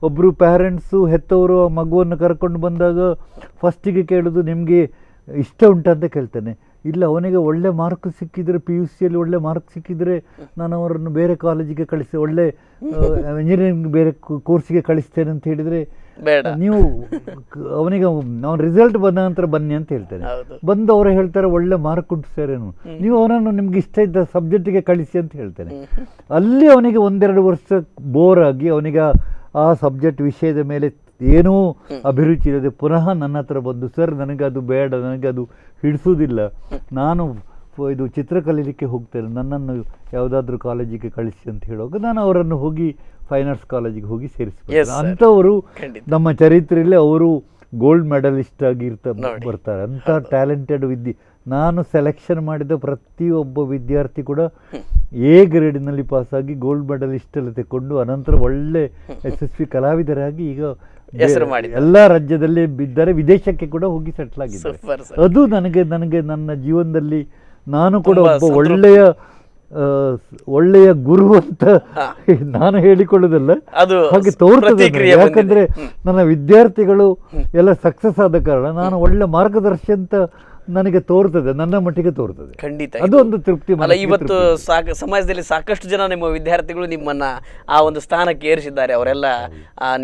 ಒಬ್ಬರು ಪ್ಯಾರೆಂಟ್ಸು ಹೆತ್ತವರು ಆ ಮಗುವನ್ನು ಕರ್ಕೊಂಡು ಬಂದಾಗ ಫಸ್ಟಿಗೆ ಕೇಳೋದು ನಿಮಗೆ ಇಷ್ಟ ಉಂಟಾ ಅಂತ ಕೇಳ್ತಾನೆ. ಇಲ್ಲ, ಅವನಿಗೆ ಒಳ್ಳೆ ಮಾರ್ಕ್ ಸಿಕ್ಕಿದರೆ PUCಯಲ್ಲಿ ಒಳ್ಳೆ ಮಾರ್ಕ್ ಸಿಕ್ಕಿದರೆ ನಾನು ಅವರನ್ನು ಬೇರೆ ಕಾಲೇಜಿಗೆ ಕಳಿಸಿ ಒಳ್ಳೆ ಇಂಜಿನಿಯರಿಂಗ್ ಬೇರೆ ಕೋರ್ಸಿಗೆ ಕಳಿಸ್ತೇನೆ ಅಂತ ಹೇಳಿದರೆ ನೀವು ಅವನಿಗೆ ಅವನ ರಿಸಲ್ಟ್ ಬಂದ ನಂತರ ಬನ್ನಿ ಅಂತ ಹೇಳ್ತಾನೆ. ಬಂದು ಅವರು ಹೇಳ್ತಾರೆ ಒಳ್ಳೆ ಮಾರ್ಕ್ ಉಂಟು ಸರ್ ಏನು, ನೀವು ಅವನನ್ನು ನಿಮ್ಗೆ ಇಷ್ಟ ಇದ್ದ ಸಬ್ಜೆಕ್ಟಿಗೆ ಕಳಿಸಿ ಅಂತ ಹೇಳ್ತಾನೆ. ಅಲ್ಲಿ ಅವನಿಗೆ 1-2 ವರ್ಷ ಬೋರ್ ಆಗಿ ಅವನಿಗೆ ಆ ಸಬ್ಜೆಕ್ಟ್ ವಿಷಯದ ಮೇಲೆ ಏನೂ ಅಭಿರುಚಿ ಇಲ್ಲದೆ ಪುನಃ ನನ್ನ ಹತ್ರ ಬಂದು ಸರ್ ನನಗೆ ಅದು ಬೇಡ, ನನಗೆ ಅದು ಹಿಡಿಸೋದಿಲ್ಲ, ನಾನು ಇದು ಚಿತ್ರ ಕಲೀಲಿಕ್ಕೆ ಹೋಗ್ತೇನೆ, ನನ್ನನ್ನು ಯಾವುದಾದ್ರೂ ಕಾಲೇಜಿಗೆ ಕಳಿಸಿ ಅಂತ ಹೇಳುವಾಗ ನಾನು ಅವರನ್ನು ಹೋಗಿ ಫೈನ್ ಆರ್ಟ್ಸ್ ಕಾಲೇಜಿಗೆ ಹೋಗಿ ಸೇರಿಸ್ಬೇಕು. ಅಂಥವರು ನಮ್ಮ ಚರಿತ್ರೆಯಲ್ಲಿ ಅವರು ಗೋಲ್ಡ್ ಮೆಡಲಿಸ್ಟ್ ಆಗಿ ಬರ್ತಾರೆ. ಅಂಥ ಟ್ಯಾಲೆಂಟೆಡ್ ನಾನು ಸೆಲೆಕ್ಷನ್ ಮಾಡಿದ ಪ್ರತಿಯೊಬ್ಬ ವಿದ್ಯಾರ್ಥಿ ಕೂಡ A ಗ್ರೇಡಿನಲ್ಲಿ ಪಾಸಾಗಿ ಗೋಲ್ಡ್ ಮೆಡಲಿಸ್ಟ್ ಎಲ್ಲ ತೆಕ್ಕೊಂಡು ಅನಂತರ ಒಳ್ಳೆ ಯಶಸ್ವಿ ಕಲಾವಿದರಾಗಿ ಈಗ ಎಲ್ಲ ರಾಜ್ಯದಲ್ಲಿ ಇದ್ದಾರೆ, ವಿದೇಶಕ್ಕೆ ಕೂಡ ಹೋಗಿ ಸೆಟ್ಲ್ ಆಗಿದ್ದಾರೆ. ಅದು ನನಗೆ ನನ್ನ ಜೀವನದಲ್ಲಿ ನಾನು ಕೂಡ ಒಬ್ಬ ಒಳ್ಳೆಯ ಗುರು ಅಂತ ನಾನು ಹೇಳಿಕೊಳ್ಳುವುದಲ್ಲ, ಹಾಗೆ ತೋರ್ತದೆ. ಯಾಕಂದ್ರೆ ನನ್ನ ವಿದ್ಯಾರ್ಥಿಗಳು ಎಲ್ಲ ಸಕ್ಸಸ್ ಆದ ಕಾರಣ ನಾನು ಒಳ್ಳೆ ಮಾರ್ಗದರ್ಶಿ ಅಂತ ನನಗೆ ತೋರ್ತದೆ, ನನ್ನ ಮಟ್ಟಿಗೆ ತೋರ್ತದೆ.
ಖಂಡಿತ
ಅದು ಒಂದು ತೃಪ್ತಿ.
ಇವತ್ತು ಸಮಾಜದಲ್ಲಿ ಸಾಕಷ್ಟು ಜನ ನಿಮ್ಮ ವಿದ್ಯಾರ್ಥಿಗಳು ನಿಮ್ಮನ್ನ ಆ ಒಂದು ಸ್ಥಾನಕ್ಕೆ ಏರಿಸಿದ್ದಾರೆ. ಅವರೆಲ್ಲ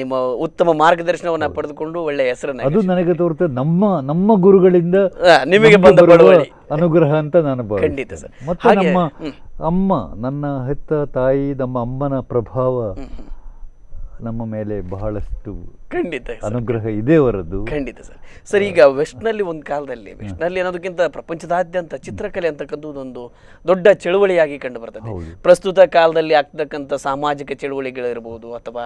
ನಿಮ್ಮ ಉತ್ತಮ ಮಾರ್ಗದರ್ಶನವನ್ನ ಪಡೆದುಕೊಂಡು ಒಳ್ಳೆ ಹೆಸರನ್ನ,
ಅದು ನನಗೆ ತೋರ್ತದೆ. ನಮ್ಮ ಗುರುಗಳಿಂದ
ನಿಮಗೆ ಬಂದ
ಅನುಗ್ರಹ ಅಂತ ನಾನು
ಖಂಡಿತ ಸರ್.
ಮತ್ತೆ ನಮ್ಮ ಅಮ್ಮ, ನನ್ನ ಹೆತ್ತ ತಾಯಿ, ನಮ್ಮ ಅಮ್ಮನ ಪ್ರಭಾವ ನಮ್ಮ ಮೇಲೆ ಬಹಳಷ್ಟು
ಖಂಡಿತ
ಅನುಗ್ರಹ ಇದೆ ಅವರದ್ದು.
ಖಂಡಿತ ಸರ್. ಸರ್, ಈಗ ವೆಸ್ಟ್ನಲ್ಲಿ ಒಂದು ಕಾಲದಲ್ಲಿ, ವೆಸ್ಟ್ನಲ್ಲಿ ಅನ್ನೋದಕ್ಕಿಂತ ಪ್ರಪಂಚದಾದ್ಯಂತ ಚಿತ್ರಕಲೆ ಅಂತಕ್ಕಂಥದ್ದು ಒಂದು ದೊಡ್ಡ ಚಳುವಳಿಯಾಗಿ ಕಂಡು ಬರ್ತದೆ. ಪ್ರಸ್ತುತ ಕಾಲದಲ್ಲಿ ಆಗ್ತಕ್ಕಂಥ ಸಾಮಾಜಿಕ ಚಳುವಳಿಗಳಿರ್ಬೋದು ಅಥವಾ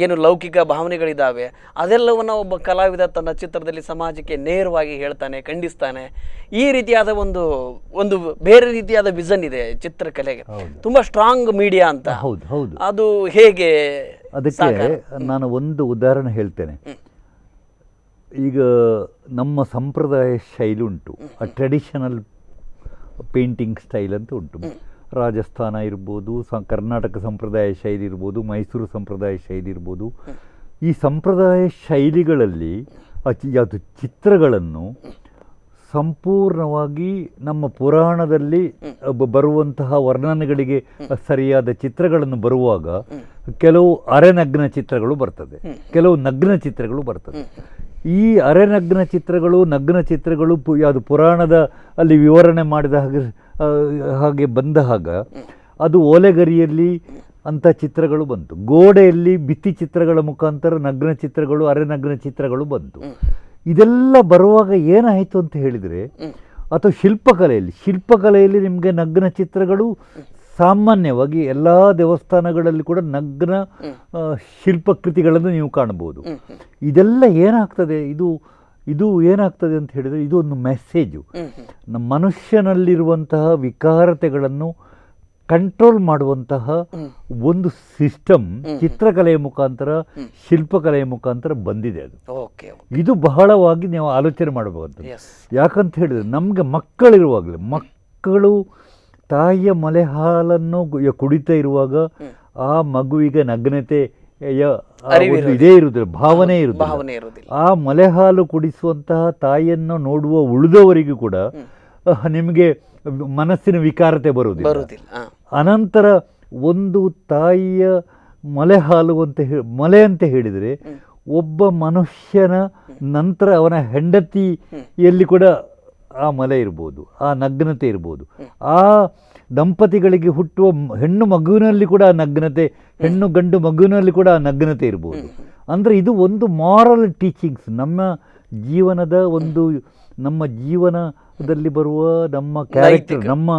ಏನು ಲೌಕಿಕ ಭಾವನೆಗಳಿದ್ದಾವೆ, ಅದೆಲ್ಲವನ್ನ ಒಬ್ಬ ಕಲಾವಿದ ತನ್ನ ಚಿತ್ರದಲ್ಲಿ ಸಮಾಜಕ್ಕೆ ನೇರವಾಗಿ ಹೇಳ್ತಾನೆ, ಖಂಡಿಸ್ತಾನೆ. ಈ ರೀತಿಯಾದ ಒಂದು ಬೇರೆ ರೀತಿಯಾದ ವಿಷನ್ ಇದೆ ಚಿತ್ರಕಲೆಗೆ, ತುಂಬಾ ಸ್ಟ್ರಾಂಗ್ ಮೀಡಿಯಾ ಅಂತ. ಅದು ಹೇಗೆ?
ಅದಕ್ಕೆ ನಾನು ಒಂದು ಉದಾಹರಣೆ ಹೇಳ್ತೇನೆ. ಈಗ ನಮ್ಮ ಸಂಪ್ರದಾಯ ಶೈಲಿ ಉಂಟು, ಟ್ರೆಡಿಷನಲ್ ಪೇಂಟಿಂಗ್ ಸ್ಟೈಲ್ ಅಂತ ಉಂಟು. ರಾಜಸ್ಥಾನ ಇರ್ಬೋದು, ಕರ್ನಾಟಕ ಸಂಪ್ರದಾಯ ಶೈಲಿ ಇರ್ಬೋದು, ಮೈಸೂರು ಸಂಪ್ರದಾಯ ಶೈಲಿ ಇರ್ಬೋದು. ಈ ಸಂಪ್ರದಾಯ ಶೈಲಿಗಳಲ್ಲಿ ಯಾವುದು ಚಿತ್ರಗಳನ್ನು ಸಂಪೂರ್ಣವಾಗಿ ನಮ್ಮ ಪುರಾಣದಲ್ಲಿ ಬರುವಂತಹ ವರ್ಣನೆಗಳಿಗೆ ಸರಿಯಾದ ಚಿತ್ರಗಳನ್ನು ಬರುವಾಗ ಕೆಲವು ಅರೆನಗ್ನ ಚಿತ್ರಗಳು ಬರ್ತದೆ, ಕೆಲವು ನಗ್ನ ಚಿತ್ರಗಳು ಬರ್ತದೆ. ಈ ಅರೆನಗ್ನ ಚಿತ್ರಗಳು, ನಗ್ನ ಚಿತ್ರಗಳು ಯಾವುದು ಪುರಾಣದ ಅಲ್ಲಿ ವಿವರಣೆ ಮಾಡಿದ ಹಾಗೆ ಬಂದ ಅದು ಓಲೆಗರಿಯಲ್ಲಿ ಅಂಥ ಚಿತ್ರಗಳು ಬಂತು. ಗೋಡೆಯಲ್ಲಿ ಭಿತ್ತಿ ಚಿತ್ರಗಳ ಮುಖಾಂತರ ನಗ್ನ ಚಿತ್ರಗಳು, ಅರೆನಗ್ನ ಚಿತ್ರಗಳು ಬಂತು. ಇದೆಲ್ಲ ಬರುವಾಗ ಏನಾಯಿತು ಅಂತ ಹೇಳಿದರೆ, ಅಥವಾ ಶಿಲ್ಪಕಲೆಯಲ್ಲಿ ನಿಮಗೆ ನಗ್ನ ಚಿತ್ರಗಳು ಸಾಮಾನ್ಯವಾಗಿ ಎಲ್ಲ ದೇವಸ್ಥಾನಗಳಲ್ಲಿ ಕೂಡ ನಗ್ನ ಶಿಲ್ಪಕೃತಿಗಳನ್ನು ನೀವು ಕಾಣಬಹುದು. ಇದೆಲ್ಲ ಏನಾಗ್ತದೆ, ಇದು ಏನಾಗ್ತದೆ ಅಂತ ಹೇಳಿದರೆ, ಇದು ಒಂದು ಮೆಸೇಜು. ನಮ್ಮ ಮನುಷ್ಯನಲ್ಲಿರುವಂತಹ ವಿಕಾರತೆಗಳನ್ನು ಕಂಟ್ರೋಲ್ ಮಾಡುವಂತಹ ಒಂದು ಸಿಸ್ಟಮ್ ಚಿತ್ರಕಲೆಯ ಮುಖಾಂತರ, ಶಿಲ್ಪಕಲೆಯ ಮುಖಾಂತರ ಬಂದಿದೆ. ಇದು ಬಹಳವಾಗಿ ನೀವು ಆಲೋಚನೆ ಮಾಡಬಹುದು. ಯಾಕಂತ ಹೇಳಿದ್ರೆ, ನಮಗೆ ಮಕ್ಕಳಿರುವಾಗಲೇ, ಮಕ್ಕಳು ತಾಯಿಯ ಮಲೆ ಹಾಲನ್ನು ಕುಡಿತಾ ಇರುವಾಗ ಆ ಮಗುವಿಗೆ ನಗ್ನತೆ ಇದೇ ಇರುವುದಿಲ್ಲ, ಭಾವನೆ
ಭಾವನೆ ಇರುವುದಿಲ್ಲ.
ಆ ಮಲೆಹಾಲು ಕುಡಿಸುವಂತಹ ತಾಯಿಯನ್ನು ನೋಡುವ ಉಳಿದವರಿಗೂ ಕೂಡ ನಿಮಗೆ ಮನಸ್ಸಿನ ವಿಕಾರತೆ ಬರುವುದಿಲ್ಲ. ಅನಂತರ ಒಂದು ತಾಯಿಯ ಮಲೆಹಾಲು ಮಲೆ ಅಂತ ಹೇಳಿದರೆ ಒಬ್ಬ ಮನುಷ್ಯನ ನಂತರ ಅವನ ಹೆಂಡತಿಯಲ್ಲಿ ಕೂಡ ಆ ಮಲೆ ಇರ್ಬೋದು, ಆ ನಗ್ನತೆ ಇರ್ಬೋದು. ಆ ದಂಪತಿಗಳಿಗೆ ಹುಟ್ಟುವ ಹೆಣ್ಣು ಮಗುವಿನಲ್ಲಿ ಕೂಡ ಆ ನಗ್ನತೆ, ಹೆಣ್ಣು ಗಂಡು ಮಗುವಿನಲ್ಲಿ ಕೂಡ ಆ ನಗ್ನತೆ ಇರ್ಬೋದು. ಅಂದರೆ ಇದು ಒಂದು ಮಾರಲ್ ಟೀಚಿಂಗ್ಸ್, ನಮ್ಮ ಜೀವನದ ಒಂದು, ನಮ್ಮ ಜೀವನದಲ್ಲಿ ಬರುವ ನಮ್ಮ ಕ್ಯಾರೆಕ್ಟರ್, ನಮ್ಮ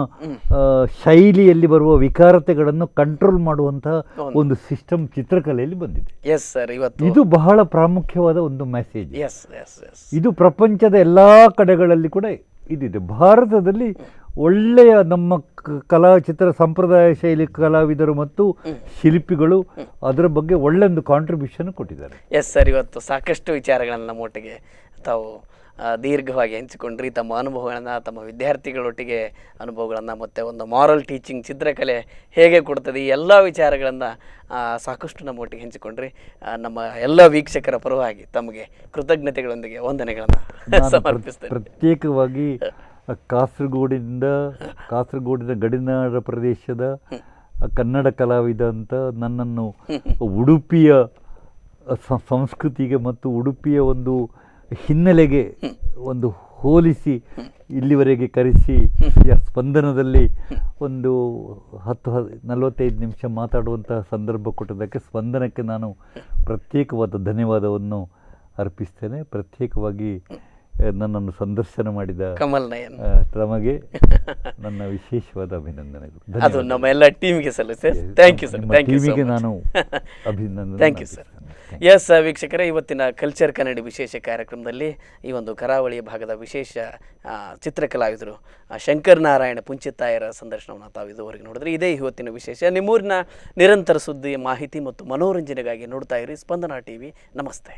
ಶೈಲಿಯಲ್ಲಿ ಬರುವ ವಿಕಾರತೆಗಳನ್ನು ಕಂಟ್ರೋಲ್ ಮಾಡುವಂತಹ ಒಂದು ಸಿಸ್ಟಮ್ ಚಿತ್ರಕಲೆಯಲ್ಲಿ ಬಂದಿದೆ. ಇದು ಬಹಳ ಪ್ರಾಮುಖ್ಯವಾದ ಒಂದು ಮೆಸೇಜ್. ಇದು ಪ್ರಪಂಚದ ಎಲ್ಲ ಕಡೆಗಳಲ್ಲಿ ಕೂಡ ಇದಿದೆ. ಭಾರತದಲ್ಲಿ ಒಳ್ಳೆಯ ನಮ್ಮ ಚಿತ್ರ ಸಂಪ್ರದಾಯ ಶೈಲಿ ಕಲಾವಿದರು ಮತ್ತು ಶಿಲ್ಪಿಗಳು ಅದರ ಬಗ್ಗೆ ಒಳ್ಳೆಯೊಂದು ಕಾಂಟ್ರಿಬ್ಯೂಷನ್ ಕೊಟ್ಟಿದ್ದಾರೆ.
ಎಸ್ ಸರ್, ಇವತ್ತು ಸಾಕಷ್ಟು ವಿಚಾರಗಳನ್ನು ನಮ್ಮೊಟ್ಟಿಗೆ ತಾವು ದೀರ್ಘವಾಗಿ ಹಂಚಿಕೊಂಡ್ರಿ. ತಮ್ಮ ಅನುಭವಗಳನ್ನು, ತಮ್ಮ ವಿದ್ಯಾರ್ಥಿಗಳೊಟ್ಟಿಗೆ ಅನುಭವಗಳನ್ನು, ಮತ್ತು ಒಂದು ಮಾರಲ್ ಟೀಚಿಂಗ್ ಚಿತ್ರಕಲೆ ಹೇಗೆ ಕೊಡ್ತದೆ, ಈ ಎಲ್ಲ ವಿಚಾರಗಳನ್ನು ಸಾಕಷ್ಟು ನಮ್ಮೊಟ್ಟಿಗೆ ಹಂಚಿಕೊಂಡ್ರಿ. ನಮ್ಮ ಎಲ್ಲ ವೀಕ್ಷಕರ ಪರವಾಗಿ ತಮಗೆ ಕೃತಜ್ಞತೆಗಳೊಂದಿಗೆ ವಂದನೆಗಳನ್ನು ಸಮರ್ಪಿಸ್ತೇನೆ.
ಪ್ರತ್ಯೇಕವಾಗಿ ಕಾಸರಗೋಡಿನ ಗಡಿನಾಡ ಪ್ರದೇಶದ ಕನ್ನಡ ಕಲಾವಿದ ಅಂತ ನನ್ನನ್ನು ಉಡುಪಿಯ ಸಂಸ್ಕೃತಿಗೆ ಮತ್ತು ಉಡುಪಿಯ ಒಂದು ಹಿನ್ನೆಲೆಗೆ ಒಂದು ಹೋಲಿಸಿ ಇಲ್ಲಿವರೆಗೆ ಕರೆಸಿ ಸ್ಪಂದನದಲ್ಲಿ ಒಂದು 45 ನಿಮಿಷ ಮಾತಾಡುವಂತಹ ಸಂದರ್ಭ ಕೊಟ್ಟದಕ್ಕೆ ಸ್ಪಂದನಕ್ಕೆ ನಾನು ಪ್ರತ್ಯೇಕವಾದ ಧನ್ಯವಾದವನ್ನು ಅರ್ಪಿಸ್ತೇನೆ. ಪ್ರತ್ಯೇಕವಾಗಿ ನನ್ನನ್ನು ಸಂದರ್ಶನ ಮಾಡಿದ
ಕಮಲ್ ನಯನ್
ತಮಗೆ ನನ್ನ ವಿಶೇಷವಾದ ಅಭಿನಂದನೆಗಳು.
ಅದು ನಮ್ಮ ಎಲ್ಲ ಟೀಮಿಗೆ ಸಲ್ಲಿಸ್ತೇನೆ. Thank you sir.
ಟೀಮಿಗೆ ನಾನು ಅಭಿನಂದನೆ.
Thank you sir. ಎಸ್ ವೀಕ್ಷಕರೇ, ಇವತ್ತಿನ ಕಲ್ಚರ್ ಕನ್ನಡಿ ವಿಶೇಷ ಕಾರ್ಯಕ್ರಮದಲ್ಲಿ ಈ ಒಂದು ಕರಾವಳಿ ಭಾಗದ ವಿಶೇಷ ಚಿತ್ರಕಲಾವಿದರು ಶಂಕರ್ ನಾರಾಯಣ ಪುಂಚಿತ್ತಾಯರ ಸಂದರ್ಶನವನ್ನು ತಾವು ಇದುವರೆಗೆ ನೋಡಿದ್ರೆ. ಇದೇ ಇವತ್ತಿನ ವಿಶೇಷ. ನಿಮ್ಮೂರಿನ ನಿರಂತರ ಸುದ್ದಿ, ಮಾಹಿತಿ ಮತ್ತು ಮನೋರಂಜನೆಗಾಗಿ ನೋಡ್ತಾ ಇರಿ ಸ್ಪಂದನ ಟಿವಿ. ನಮಸ್ತೆ.